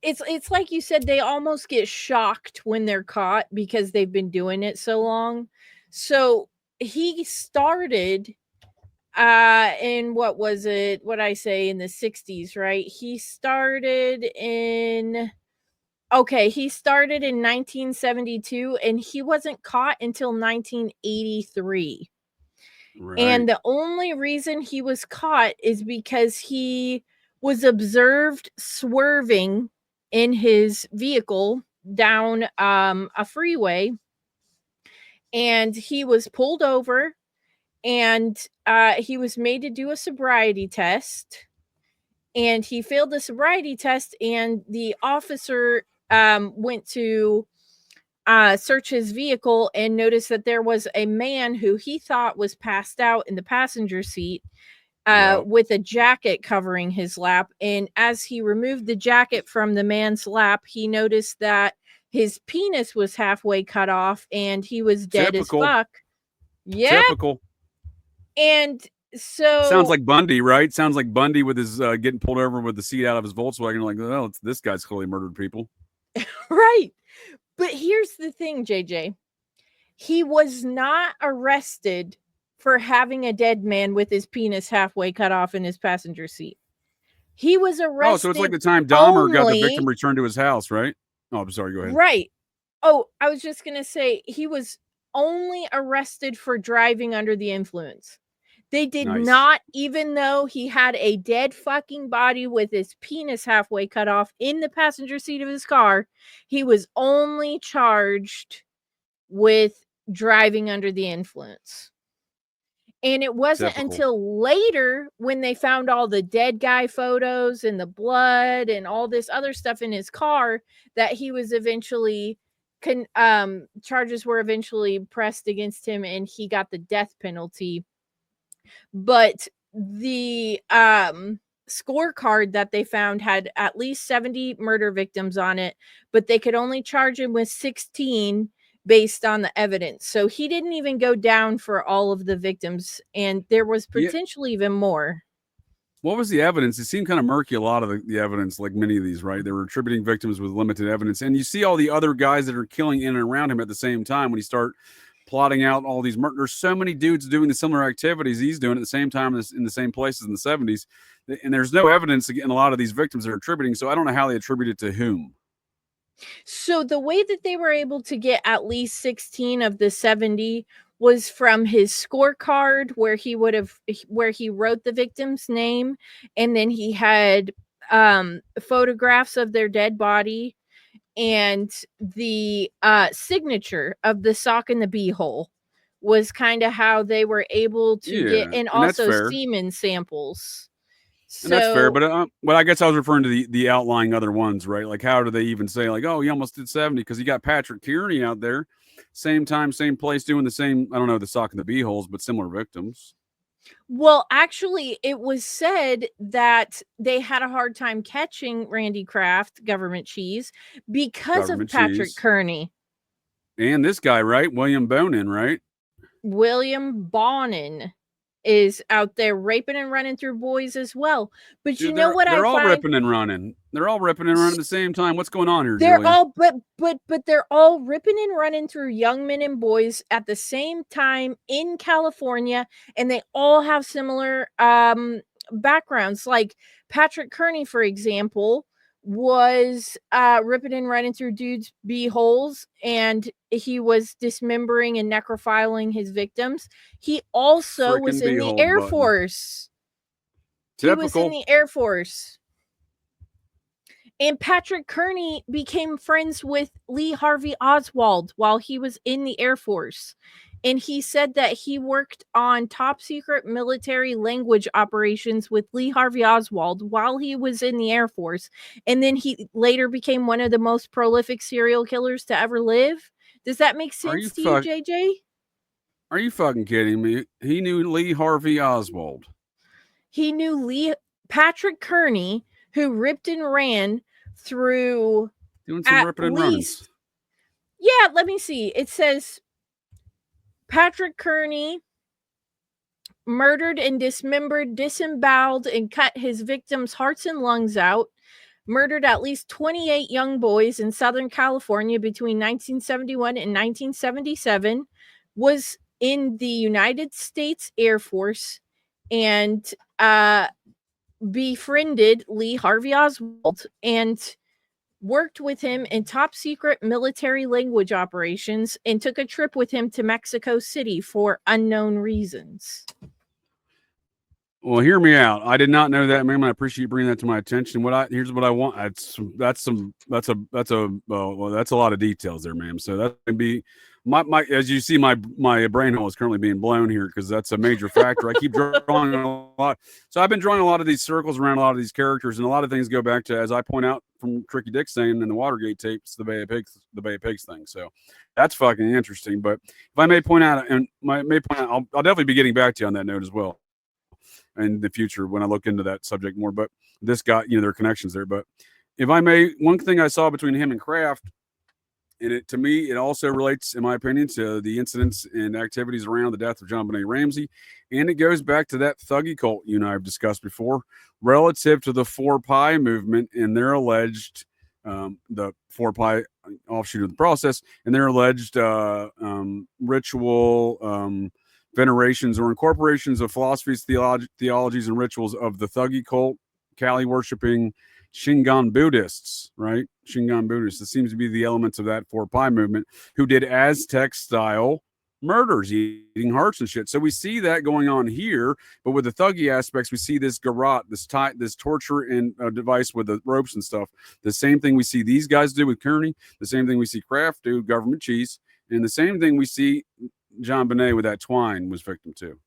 it's like you said, they almost get shocked when they're caught because they've been doing it so long. So he started in what I say in the 60s, right? He started in 1972, and he wasn't caught until 1983. Right. And the only reason he was caught is because he was observed swerving in his vehicle down a freeway, and he was pulled over, and he was made to do a sobriety test, and he failed the sobriety test, and the officer went to search his vehicle and noticed that there was a man who he thought was passed out in the passenger seat with a jacket covering his lap. And as he removed the jacket from the man's lap, he noticed that his penis was halfway cut off and he was dead as fuck. Yeah. Typical. And so sounds like Bundy, right? Sounds like Bundy with his getting pulled over with the seat out of his Volkswagen. Like, well, this guy's clearly murdered people. Right. But here's the thing, JJ. He was not arrested for having a dead man with his penis halfway cut off in his passenger seat. He was arrested. Oh, so it's like the time Dahmer got the victim returned to his house, right? Oh, I'm sorry. Go ahead. Right. Oh, I was just going to say he was only arrested for driving under the influence. They did not, even though he had a dead fucking body with his penis halfway cut off in the passenger seat of his car, he was only charged with driving under the influence. And it wasn't until later when they found all the dead guy photos and the blood and all this other stuff in his car that he was eventually charges were eventually pressed against him and he got the death penalty. But the scorecard that they found had at least 70 murder victims on it, but they could only charge him with 16 based on the evidence. So he didn't even go down for all of the victims, and there was potentially even more. What was the evidence? It seemed kind of murky, a lot of the evidence, like many of these, right? They were attributing victims with limited evidence. And you see all the other guys that are killing in and around him at the same time when you start plotting out all these murders. There's so many dudes doing the similar activities he's doing at the same time in the same places in the 70s. And there's no evidence in a lot of these victims they're attributing. So I don't know how they attribute it to whom. So the way that they were able to get at least 16 of the 70 was from his scorecard, where he wrote the victim's name, and then he had photographs of their dead body and the signature of the sock in the beehole was kind of how they were able to get, and also semen samples. And that's fair, but I guess I was referring to the outlying other ones, right? Like, how do they even say, like, oh, he almost did 70 because you got Patrick Kearney out there, same time, same place, doing the same, I don't know, the sock in the beeholes, but similar victims. Well, actually, it was said that they had a hard time catching Randy Kraft, government cheese, because of Patrick Kearney. And this guy, right? William Bonin, right? William Bonin is out there raping and running through boys as well. But dude, you know what I find? They're all ripping and running. They're all ripping and running at the same time. What's going on here, They're Julia? all, but they're all ripping and running through young men and boys at the same time in California, and they all have similar backgrounds. Like Patrick Kearney, for example, was ripping and running through dudes' beeholes, and he was dismembering and necrophiling his victims. He also was in the Air Force. He was in the Air Force. And Patrick Kearney became friends with Lee Harvey Oswald while he was in the Air Force. And he said that he worked on top secret military language operations with Lee Harvey Oswald while he was in the Air Force. And then he later became one of the most prolific serial killers to ever live. Does that make sense to you, JJ? Are you fucking kidding me? He knew Lee Harvey Oswald. He knew Patrick Kearney, who ripped and ran through doing some ripping and runs. Yeah, let me see. It says Patrick Kearney murdered and dismembered, disemboweled, and cut his victims' hearts and lungs out. Murdered at least 28 young boys in Southern California between 1971 and 1977. Was in the United States Air Force and befriended Lee Harvey Oswald and worked with him in top secret military language operations and took a trip with him to Mexico City for unknown reasons. Well, hear me out. I did not know that, ma'am. I appreciate you bringing that to my attention. Here's what I want. That's a lot of details there, ma'am. So that can be my as you see, my brain hole is currently being blown here because that's a major factor. I keep drawing a lot. So I've been drawing a lot of these circles around a lot of these characters, and a lot of things go back to, as I point out from Tricky Dick saying in the Watergate tapes, the Bay of Pigs thing. So that's fucking interesting. But if I may point out, I'll definitely be getting back to you on that note as well in the future when I look into that subject more. But this guy, there are connections there. But if I may, one thing I saw between him and Kraft, and to me, it also relates, in my opinion, to the incidents and activities around the death of JohnBenet Ramsey. And it goes back to that thuggy cult you and I have discussed before, relative to the 4-Pi movement and their alleged, the 4-Pi offshoot of the process, and their alleged ritual venerations or incorporations of philosophies, theologies, and rituals of the thuggy cult, Kali worshipping Shingon Buddhists, right? Shingon Buddhists. It seems to be the elements of that 4-Pi movement who did Aztec-style murders, eating hearts and shit. So we see that going on here, but with the thuggy aspects, we see this garrote, this torture and device with the ropes and stuff. The same thing we see these guys do with Kearney, the same thing we see Kraft do, government cheese, and the same thing we see JohnBenet with that twine was victim to.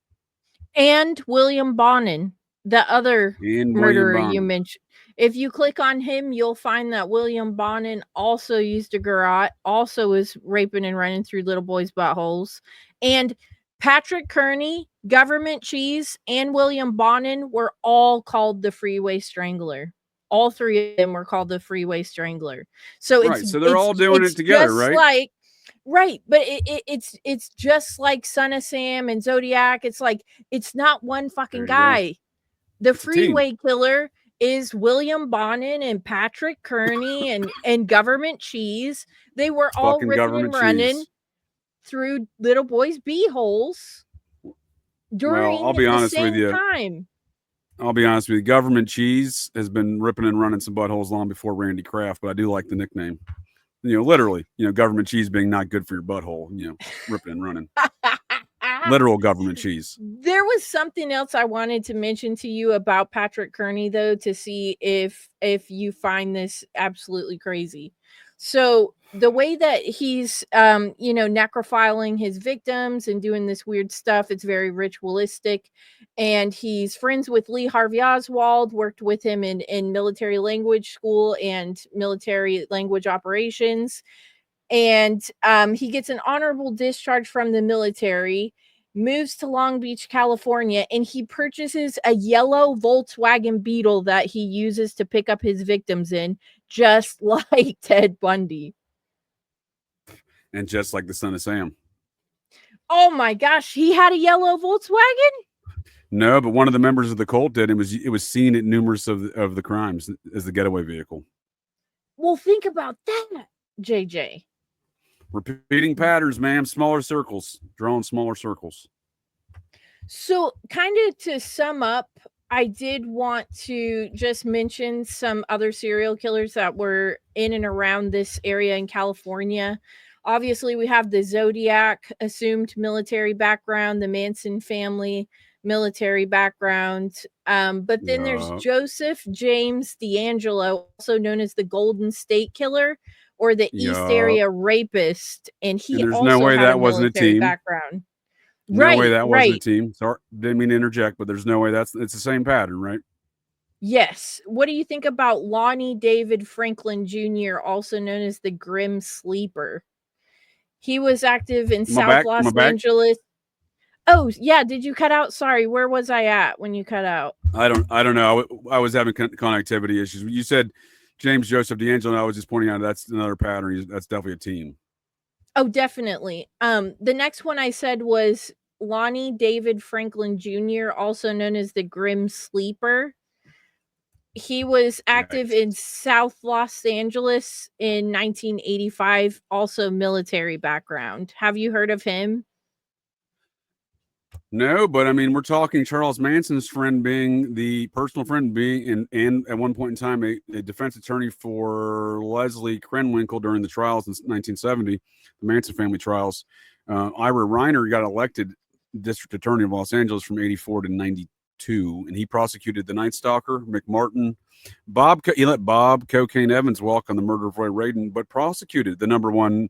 And William Bonin, the other murderer you mentioned. If you click on him, you'll find that William Bonin also used a garrote, also is raping and running through little boys' buttholes. And Patrick Kearney, Government Cheese, and William Bonin were all called the Freeway Strangler. All three of them were called the Freeway Strangler. So it's so they're all doing it together, right? Right, but it's just like Son of Sam and Zodiac. It's like it's not one fucking guy. The Freeway Killer is William Bonin and Patrick Kearney and Government Cheese. They were all ripping and running through little boys' beeholes during I'll be honest same with you. time. I'll be honest with you. Government Cheese has been ripping and running some buttholes long before Randy Kraft, but I do like the nickname. Literally, Government Cheese being not good for your butthole, ripping and running. Literal government cheese. There was something else I wanted to mention to you about Patrick Kearney, though, to see if you find this absolutely crazy. So the way that he's, necrophiling his victims and doing this weird stuff, it's very ritualistic. And he's friends with Lee Harvey Oswald, worked with him in military language school and military language operations. And he gets an honorable discharge from the military, moves to Long Beach, California, and he purchases a yellow Volkswagen Beetle that he uses to pick up his victims in, just like Ted Bundy. And just like the Son of Sam. Oh my gosh, he had a yellow Volkswagen? No, but one of the members of the cult did. It was seen at numerous of the crimes as the getaway vehicle. Well, think about that, JJ. Repeating patterns, ma'am. Smaller circles. Drawing smaller circles. So, kind of to sum up, I did want to just mention some other serial killers that were in and around this area in California. Obviously, we have the Zodiac, assumed military background, the Manson family, military background. But then there's Joseph James D'Angelo, also known as the Golden State Killer or the East Area Rapist. And there's also no way had that wasn't a team background. No way that wasn't a team. Sorry, didn't mean to interject, but there's no way it's the same pattern, right? Yes. What do you think about Lonnie David Franklin Jr., also known as the Grim Sleeper? He was active in South Los Angeles. Oh, yeah. Did you cut out? Sorry. Where was I at when you cut out? I don't know. I was having connectivity issues. You said James Joseph D'Angelo, and I was just pointing out that's another pattern. That's definitely a team. Oh, definitely. The next one I said was Lonnie David Franklin Jr., also known as the Grim Sleeper. He was active in South Los Angeles in 1985, also military background. Have you heard of him? No, but I mean, we're talking Charles Manson's friend being the personal friend being, and at one point in time, a defense attorney for Leslie Krenwinkel during the trials in 1970, the Manson family trials. Ira Reiner got elected district attorney of Los Angeles from 84 to 92, and he prosecuted the Night Stalker, McMartin. He let Bob Cocaine Evans walk on the murder of Roy Radin, but prosecuted the number one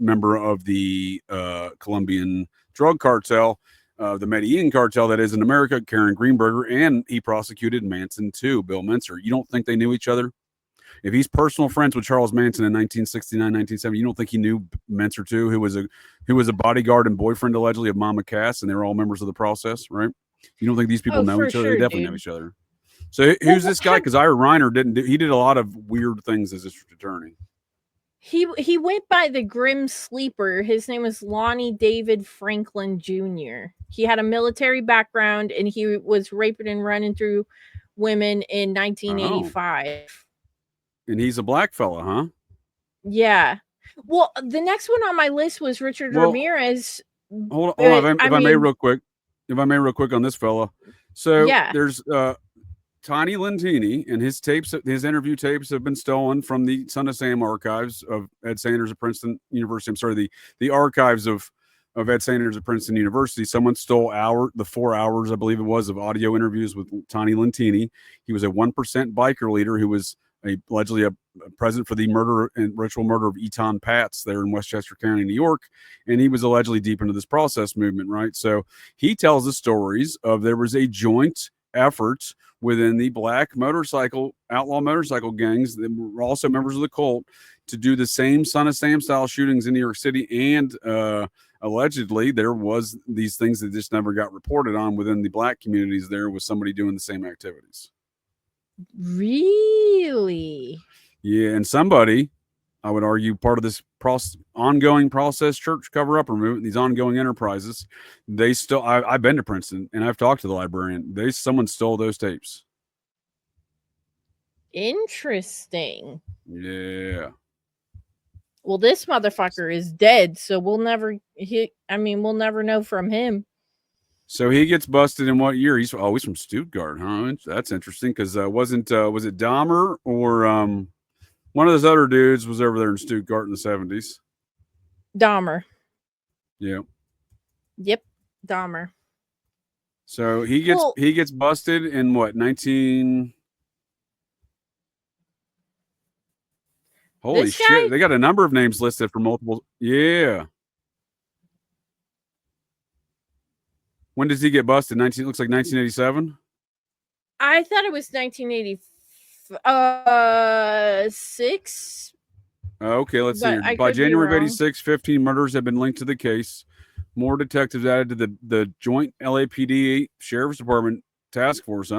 member of the Colombian drug cartel, the Medellin cartel that is in America, Karen Greenberger, and he prosecuted Manson too, Bill Menser. You don't think they knew each other? If he's personal friends with Charles Manson in 1969, 1970, you don't think he knew Menser too, who was a bodyguard and boyfriend allegedly of Mama Cass, and they were all members of the process, right? You don't think these people know each other? They definitely know each other. So who's this guy? Because Ira Reiner he did a lot of weird things as district attorney. He went by the Grim Sleeper. His name was Lonnie David Franklin Jr. He had a military background, and he was raping and running through women in 1985. Oh. And he's a black fella, huh? Yeah. Well, the next one on my list was Richard Ramirez. Hold on. If I may real quick on this fella. So there's Tiny Lentini, and his interview tapes have been stolen from the Son of Sam archives of Ed Sanders at Princeton University. I'm sorry, the archives of Ed Sanders at Princeton University. Someone stole the 4 hours, I believe it was, of audio interviews with Tiny Lentini. He was a 1% biker leader who was allegedly a present for the murder and ritual murder of Eton Patz there in Westchester County, New York. And he was allegedly deep into this process movement, right? So he tells the stories of there was a joint effort within the black outlaw motorcycle gangs that were also members of the cult to do the same Son of Sam style shootings in New York City and allegedly there was these things that just never got reported on within the black communities. There was somebody doing the same activities. Really? Yeah, and somebody, I would argue, part of this ongoing process, church cover-up movement, these ongoing enterprises, they still. I've been to Princeton and I've talked to the librarian. Someone stole those tapes. Interesting. Yeah. Well, this motherfucker is dead, so we'll never know from him. So he gets busted in what year? He's from Stuttgart, huh? That's interesting because was it Dahmer or one of those other dudes was over there in Stuttgart in the 70s? Dahmer. Yeah. Yep, Dahmer. So he gets busted in what, 19? Holy shit! They got a number of names listed for multiple. Yeah. When does he get busted? Looks like 1987. I thought it was 1986. Okay, let's see here. By January of 86, 15 murders have been linked to the case. More detectives added to the joint LAPD Sheriff's Department task force,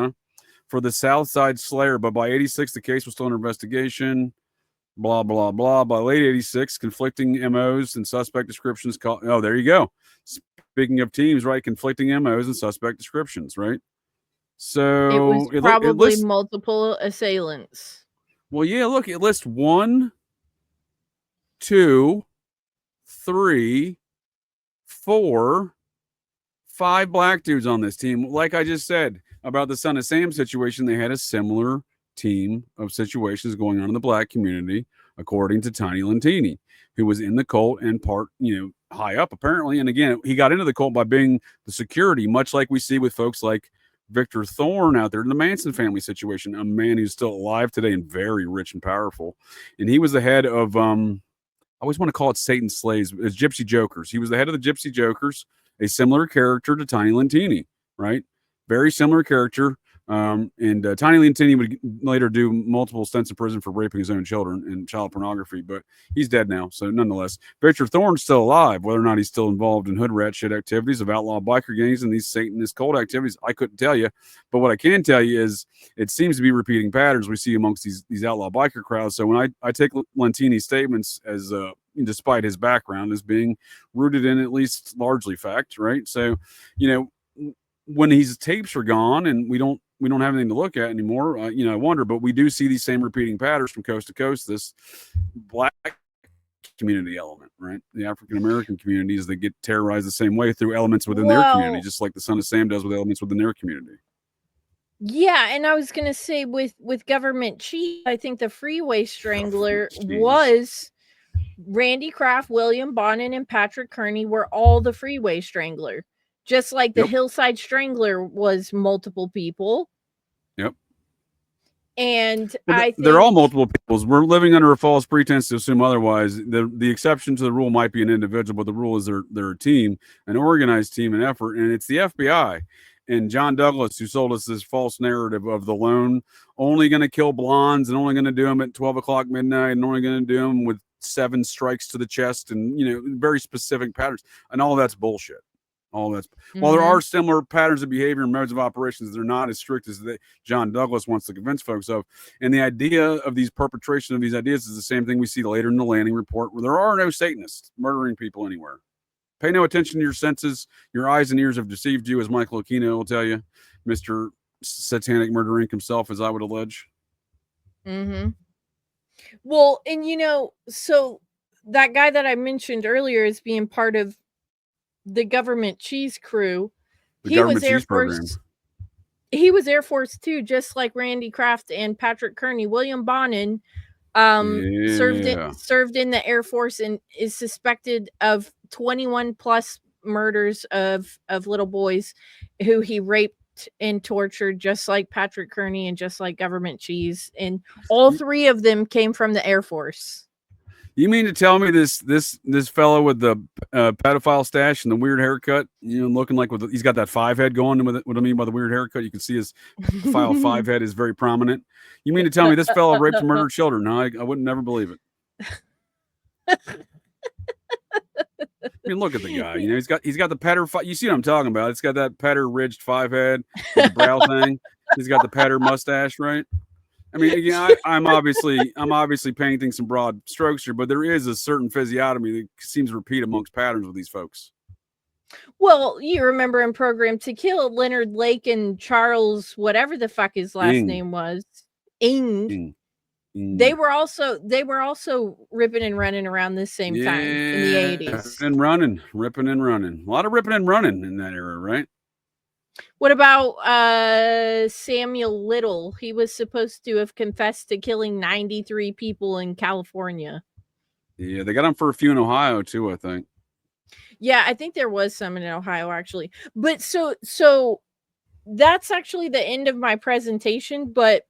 for the South Side Slayer. But by 86, the case was still under investigation. Blah, blah, blah. By late 86, conflicting MOs and suspect descriptions. Oh, there you go. Speaking of teams, right? Conflicting MOs and suspect descriptions, right? So it was probably multiple assailants. Well, yeah, look, it lists 1, 2, 3, 4, 5 black dudes on this team. Like I just said about the Son of Sam situation, they had a similar team of situations going on in the black community, according to Tiny Lentini, who was in the cult and part, high up apparently. And again, he got into the cult by being the security, much like we see with folks like Victor Thorne out there in the Manson family situation, a man who's still alive today and very rich and powerful. And he was the head of, I always want to call it Satan Slaves, it's Gypsy Jokers. He was the head of the Gypsy Jokers, a similar character to Tiny Lentini, right? Very similar character. And Tiny Lentini would later do multiple stints in prison for raping his own children and child pornography, but he's dead now. So nonetheless, Victor Thorne's still alive. Whether or not he's still involved in hood rat shit activities of outlaw biker gangs and these Satanist cult activities, I couldn't tell you. But what I can tell you is it seems to be repeating patterns we see amongst these outlaw biker crowds. So when I take Lentini's statements as despite his background as being rooted in at least largely fact, right? So, when his tapes are gone and we don't have anything to look at anymore, I wonder, but we do see these same repeating patterns from coast to coast, this black community element, right? The African-American communities that get terrorized the same way through elements within their community, just like the Son of Sam does with elements within their community. Yeah, and I was going to say with Government Chief, I think the Freeway Strangler was Randy Kraft, William Bonnet, and Patrick Kearney were all the Freeway Strangler. Just like the Hillside Strangler was multiple people. Yep. And they're all multiple peoples. We're living under a false pretense to assume otherwise. The exception to the rule might be an individual, but the rule is they're a team, an organized team and effort. And it's the FBI and John Douglas who sold us this false narrative of the lone only going to kill blondes and only going to do them at 12 o'clock midnight and only going to do them with 7 strikes to the chest and, very specific patterns. And all that's bullshit. All that's while there are similar patterns of behavior and modes of operations, they're not as strict as John Douglas wants to convince folks of. And the idea of these perpetration of these ideas is the same thing we see later in the Lanning report, where there are no Satanists murdering people anywhere. Pay no attention to your senses. Your eyes and ears have deceived you, as Michael Aquino will tell you, Mr. Satanic Murder Inc. himself, as I would allege. Mm-hmm. Well, and so that guy that I mentioned earlier as being part of the Government Cheese crew, he was Air Force. He was Air Force too, just like Randy Kraft and Patrick Kearney. William Bonnet served in the Air Force and is suspected of 21 plus murders of little boys who he raped and tortured, just like Patrick Kearney and just like Government Cheese. And all 3 of them came from the Air Force. You mean to tell me this fellow with the pedophile stash and the weird haircut, looking like he's got that 5 head going with it? What I mean by the weird haircut, you can see his file 5 head is very prominent. You mean to tell me this fellow raped and murdered children? No, I wouldn't never believe it. I mean, look at the guy. You know, he's got the Petter. You see what I'm talking about? It's got that Petter ridged 5 head with the brow thing. He's got the Petter mustache, right? I mean, again, I'm obviously painting some broad strokes here, but there is a certain physiognomy that seems to repeat amongst patterns with these folks. Well, you remember in Program to Kill, Leonard Lake and Charles, whatever the fuck his last name was, Ing. They were also ripping and running around this same time in the 80s. Ripping and running. A lot of ripping and running in that era, right? What about Samuel Little? He was supposed to have confessed to killing 93 people in California. Yeah, they got him for a few in Ohio too, I think. Yeah, I think there was some in Ohio actually. But so that's actually the end of my presentation, but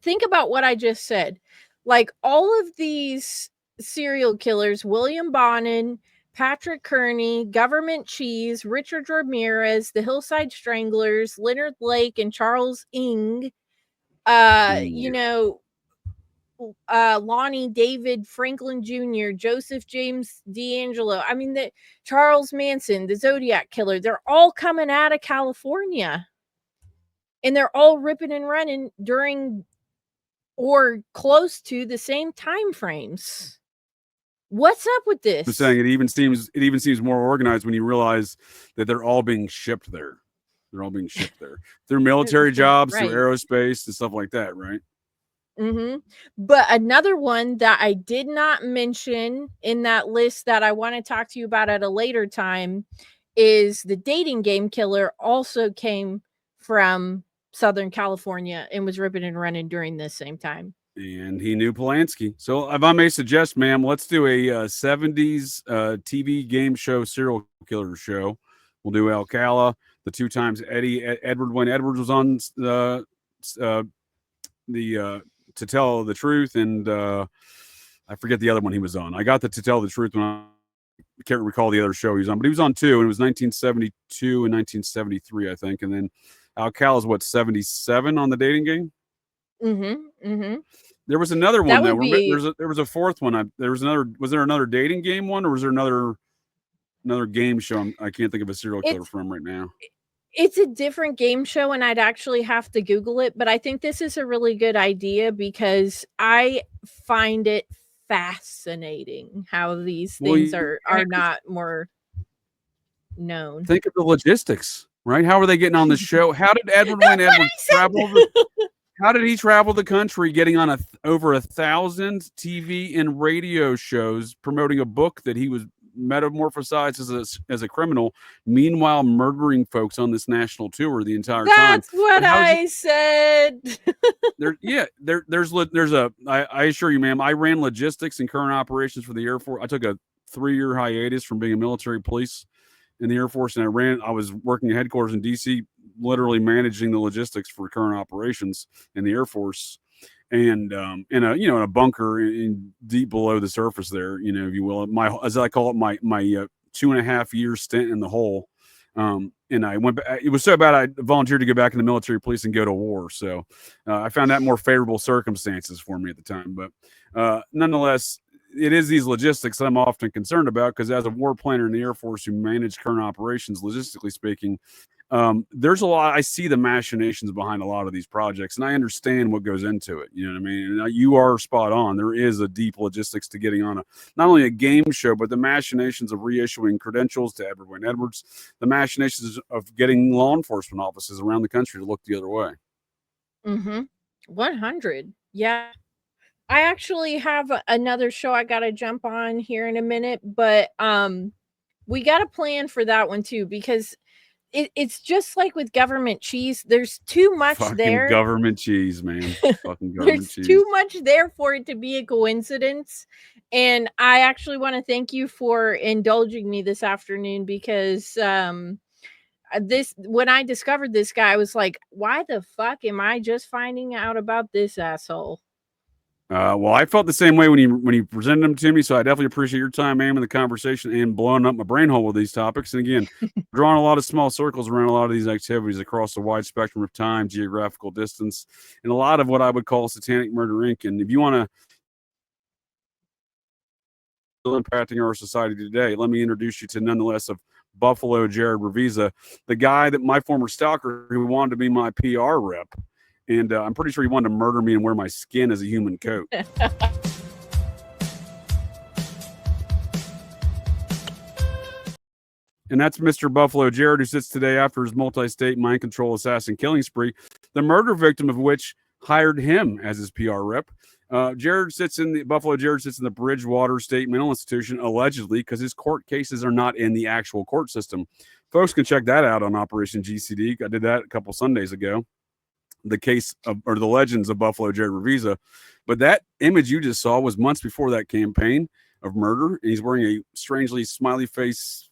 think about what I just said. Like all of these serial killers, William Bonin, Patrick Kearney, Government Cheese, Richard Ramirez, the Hillside Stranglers, Leonard Lake, and Charles Ing, you know, Lonnie David Franklin Jr., Joseph James D'Angelo. I mean, the Charles Manson, the Zodiac Killer, they're all coming out of California. And they're all ripping and running during or close to the same time frames. What's up with this? I'm saying it even seems more organized when you realize that they're all being shipped there. They're all being shipped there through military jobs, right, through aerospace and stuff like that, right? Mm-hmm. But another one that I did not mention in that list that I want to talk to you about at a later time is the dating game killer. Also came from Southern California and was ripping and running during this same time. And he knew Polanski. So if I may suggest, ma'am, let's do a 70s TV game show serial killer show. We'll do Alcala, the 2 times Eddie Edward when Edwards was on the To Tell the Truth, and I forget the other one he was on. I got the To Tell the Truth when I can't recall the other show he was on, but he was on 2, and it was 1972 and 1973, I think. And then Alcala's what, 77 on the dating game? Mm-hmm. Mm-hmm. There was another one though. There was a fourth one. Was there another dating game one, or was there another game show? I can't think of a serial killer from right now. It's a different game show, and I'd actually have to Google it, but I think this is a really good idea because I find it fascinating how these things are not more known. Think of the logistics, right? How are they getting on the show? How did Edward Wayne Edwards travel? How did he travel the country getting on over 1,000 TV and radio shows promoting a book that he was metamorphosized as a criminal, meanwhile murdering folks on this national tour the entire time? That's what I said. I assure you, ma'am, I ran logistics and current operations for the Air Force. I took a 3-year hiatus from being a military police in the Air Force, and I was working at headquarters in DC, literally managing the logistics for current operations in the Air Force, and in a bunker in deep below the surface there, if you will, as I call it, my 2.5 year stint in the hole. And I went back. It was so bad I volunteered to go back in the military police and go to war. So I found that more favorable circumstances for me at the time. But nonetheless, it is these logistics that I'm often concerned about, because as a war planner in the Air Force who managed current operations, logistically speaking, there's a lot. I see the machinations behind a lot of these projects, and I understand what goes into it. You know what I mean? And you are spot on. There is a deep logistics to getting on not only a game show, but the machinations of reissuing credentials to Edward Wayne Edwards, the machinations of getting law enforcement offices around the country to look the other way. 100. Yeah. I actually have another show I got to jump on here in a minute, but we got a plan for that one too, because it's just like with Government Cheese. There's too much there. Government cheese, man. Fucking government There's cheese. too much there for it to be a coincidence. And I actually want to thank you for indulging me this afternoon, because when I discovered this guy, I was like, why the fuck am I just finding out about this asshole? Well, I felt the same way when you presented them to me, so I definitely appreciate your time, ma'am, in the conversation and blowing up my brain hole with these topics. And again, drawing a lot of small circles around a lot of these activities across a wide spectrum of time, geographical distance, and a lot of what I would call Satanic Murder Inc. And if you want to still impacting our society today. Let me introduce you to nonetheless of Buffalo Jared Revisa, the guy that my former stalker who wanted to be my PR rep. And I'm pretty sure he wanted to murder me and wear my skin as a human coat. And that's Mr. Buffalo Jared, who sits today after his multi-state mind control assassin killing spree, the murder victim of which hired him as his PR rep. Buffalo Jared sits in the Bridgewater State Mental Institution, allegedly, because his court cases are not in the actual court system. Folks can check that out on Operation GCD. I did that a couple Sundays ago. The case of, or the legends of Buffalo Jared Revisa. But that image you just saw was months before that campaign of murder. And he's wearing a strangely smiley face,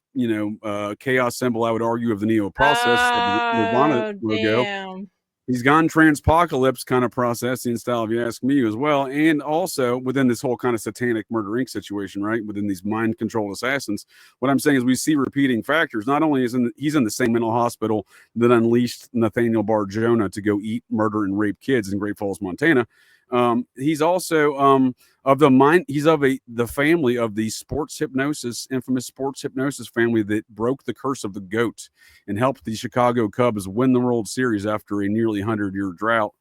chaos symbol, I would argue, of the Neo process, of the Nirvana logo. Damn. He's gone transpocalypse kind of processing style, if you ask me, as well. And also within this whole kind of satanic Murder Inc. situation, right? Within these mind controlled assassins. What I'm saying is we see repeating factors. Not only is he's in the same mental hospital that unleashed Nathaniel Bar Jonah to go eat, murder, and rape kids in Great Falls, Montana. He's also he's of the family of the infamous sports hypnosis family that broke the curse of the GOAT and helped the Chicago Cubs win the World Series after a nearly 100-year drought.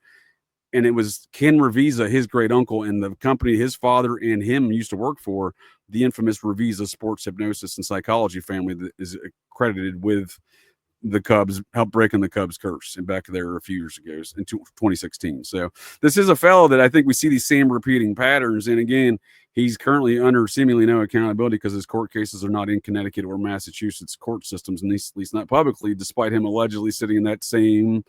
And it was Ken Revisa, his great uncle, and the company his father and him used to work for, the infamous Revisa sports hypnosis and psychology family that is accredited with the Cubs, helped breaking the Cubs curse, and back there a few years ago in 2016. So this is a fellow that I think we see these same repeating patterns. And again, he's currently under seemingly no accountability because his court cases are not in Connecticut or Massachusetts court systems, and at least not publicly, despite him allegedly sitting in that same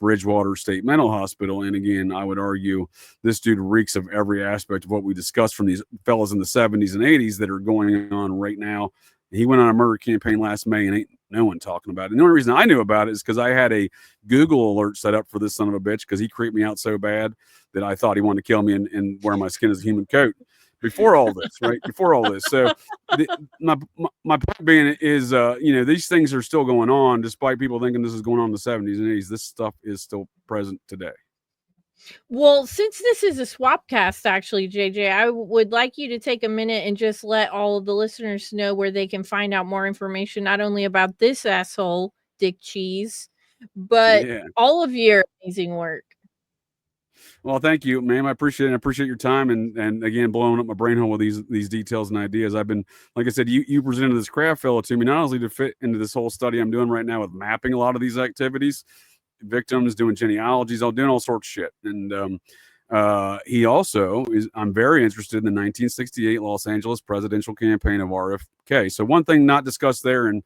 Bridgewater State Mental Hospital. And again, I would argue this dude reeks of every aspect of what we discussed from these fellas in the 70s and 80s that are going on right now. He went on a murder campaign last May and ain't no one talking about it. And the only reason I knew about it is because I had a Google alert set up for this son of a bitch because he creeped me out so bad that I thought he wanted to kill me and wear my skin as a human coat before all this, right? Before all this. So my point being is, these things are still going on despite people thinking this is going on in the 70s and 80s. This stuff is still present today. Well, since this is a swap cast, actually, JJ, I would like you to take a minute and just let all of the listeners know where they can find out more information, not only about this asshole, Dick Cheese, but all of your amazing work. Well, thank you, ma'am. I appreciate it. I appreciate your time and again, blowing up my brain hole with these details and ideas. I've been, like I said, you presented this Kraft fellow to me, not only to fit into this whole study I'm doing right now with mapping a lot of these activities, victims, doing genealogies, doing all sorts of shit. And he also is, I'm very interested in the 1968 Los Angeles presidential campaign of RFK. So one thing not discussed there, and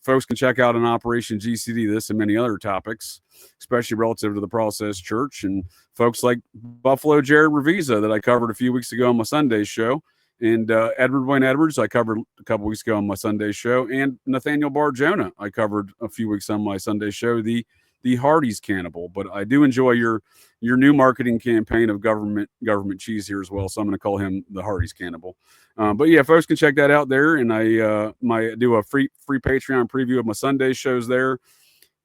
folks can check out on Operation GCD this and many other topics, especially relative to the Process Church and folks like Buffalo Jared Revisa that I covered a few weeks ago on my Sunday show, and Edward Wayne Edwards I covered a couple weeks ago on my Sunday show, and Nathaniel Bar Jonah I covered a few weeks on my Sunday show, the Hardy's cannibal. But I do enjoy your new marketing campaign of government cheese here as well, so I'm going to call him the Hardy's cannibal. But yeah, folks can check that out there, and I do a free Patreon preview of my Sunday shows there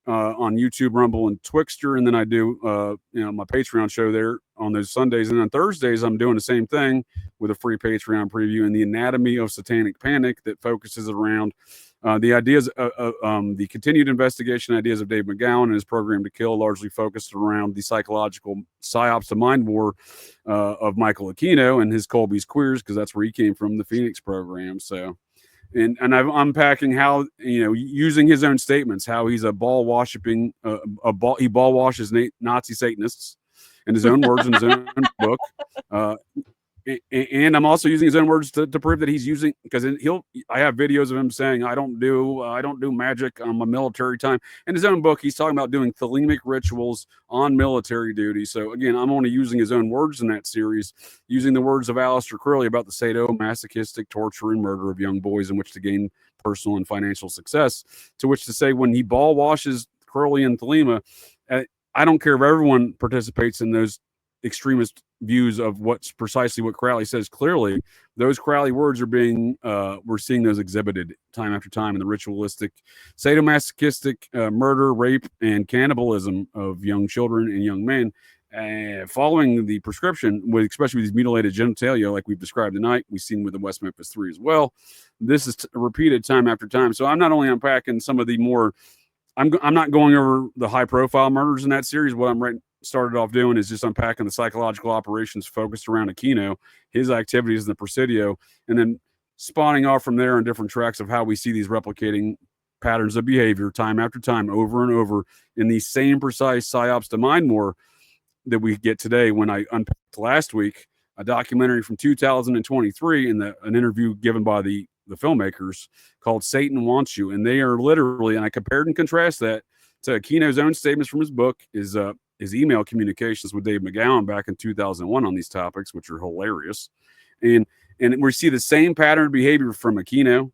on YouTube, Rumble, and Twixter, and then I do my Patreon show there on those Sundays, and on Thursdays I'm doing the same thing with a free Patreon preview in the Anatomy of Satanic Panic that focuses around the ideas the continued investigation ideas of Dave McGowan and his program to kill, largely focused around the psychological psyops to mind war of Michael Aquino and his Colby's Queers, because that's where he came from, the Phoenix program. So and I'm unpacking how, using his own statements, how he's a ball worshipping he ball washes Nazi Satanists in his own words in his own book. And I'm also using his own words to prove that he's using, because I have videos of him saying, I don't do magic on my military time. In his own book, he's talking about doing thelemic rituals on military duty. So again, I'm only using his own words in that series, using the words of Aleister Crowley about the sadomasochistic torture and murder of young boys in which to gain personal and financial success, to which to say, when he ball washes Crowley and Thelema, I don't care if everyone participates in those extremist views of what's precisely what Crowley says. Clearly those Crowley words are being we're seeing those exhibited time after time in the ritualistic sadomasochistic murder, rape, and cannibalism of young children and young men. following the prescription, especially with these mutilated genitalia, like we've described tonight, we've seen with the West Memphis 3 as well. This is repeated time after time. So I'm not only unpacking some of the more, I'm not going over the high profile murders in that series. What I'm started off doing is just unpacking the psychological operations focused around Aquino, his activities in the Presidio, and then spawning off from there on different tracks of how we see these replicating patterns of behavior time after time, over and over, in these same precise psyops to mind more that we get today. When I unpacked last week a documentary from 2023 in an interview given by the filmmakers called Satan Wants You, and they are literally, and I compared and contrast that to Aquino's own statements from his book, his email communications with Dave McGowan back in 2001 on these topics, which are hilarious, and we see the same pattern of behavior from Aquino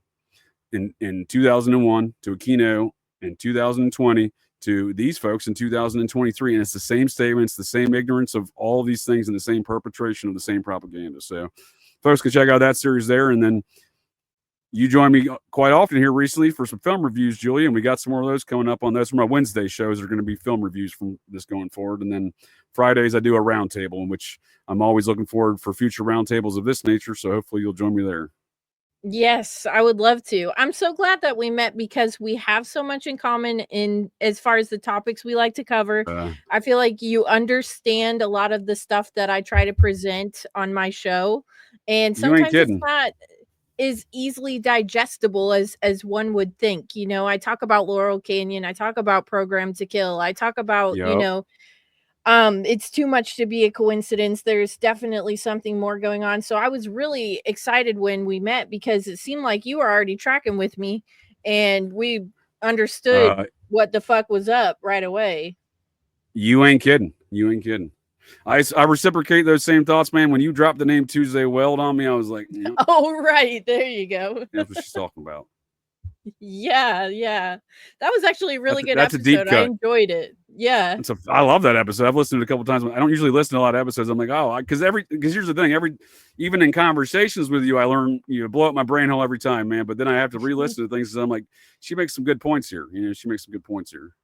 in 2001 to Aquino in 2020 to these folks in 2023, and it's the same statements, the same ignorance of all of these things, and the same perpetration of the same propaganda. So folks can check out that series there. And then you joined me quite often here recently for some film reviews, Julia, and we got some more of those coming up on those. For my Wednesday shows are going to be film reviews from this going forward. And then Fridays I do a roundtable, in which I'm always looking forward for future roundtables of this nature. So hopefully you'll join me there. Yes, I would love to. I'm so glad that we met because we have so much in common in as far as the topics we like to cover. I feel like you understand a lot of the stuff that I try to present on my show, and sometimes it's not as easily digestible as one would think. You know, I talk about Laurel Canyon, I talk about Program to Kill, I talk about, you know, it's too much to be a coincidence. There's definitely something more going on. So I was really excited when we met because it seemed like you were already tracking with me and we understood what the fuck was up right away. You ain't kidding. You ain't kidding. I reciprocate those same thoughts, man. When you dropped the name Tuesday Weld on me, I was like, yep. Oh, right. There you go. That's what she's talking about. Yeah. That was actually a really good episode. A deep cut. I enjoyed it. Yeah. I love that episode. I've listened to it a couple times. I don't usually listen to a lot of episodes. I'm like, because here's the thing. Even in conversations with you, I learn, blow up my brain hole every time, man. But then I have to re-listen to things. So I'm like, she makes some good points here. She makes some good points here.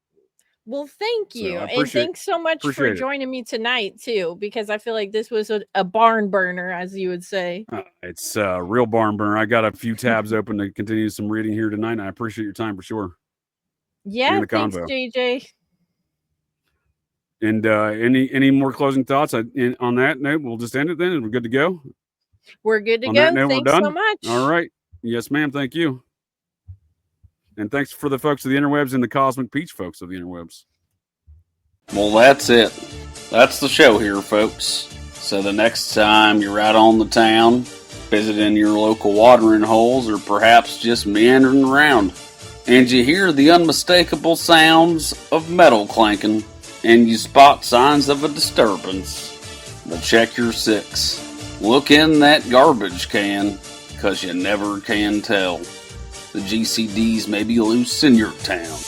Well, thank you. And thanks so much for joining me tonight, too, because I feel like this was a barn burner, as you would say. It's a real barn burner. I got a few tabs open to continue some reading here tonight, and I appreciate your time for sure. Yeah, thanks, JJ. And any more closing thoughts? On that note, we'll just end it then, and we're good to go? We're good to go. Thanks so much. All right. Yes, ma'am. Thank you. And thanks for the folks of the interwebs and the Cosmic Peach folks of the interwebs. Well, that's it. That's the show here, folks. So the next time you're out on the town, visiting your local watering holes, or perhaps just meandering around, and you hear the unmistakable sounds of metal clanking, and you spot signs of a disturbance, well, check your six. Look in that garbage can, 'cause you never can tell. The GCDs may be loose in your town.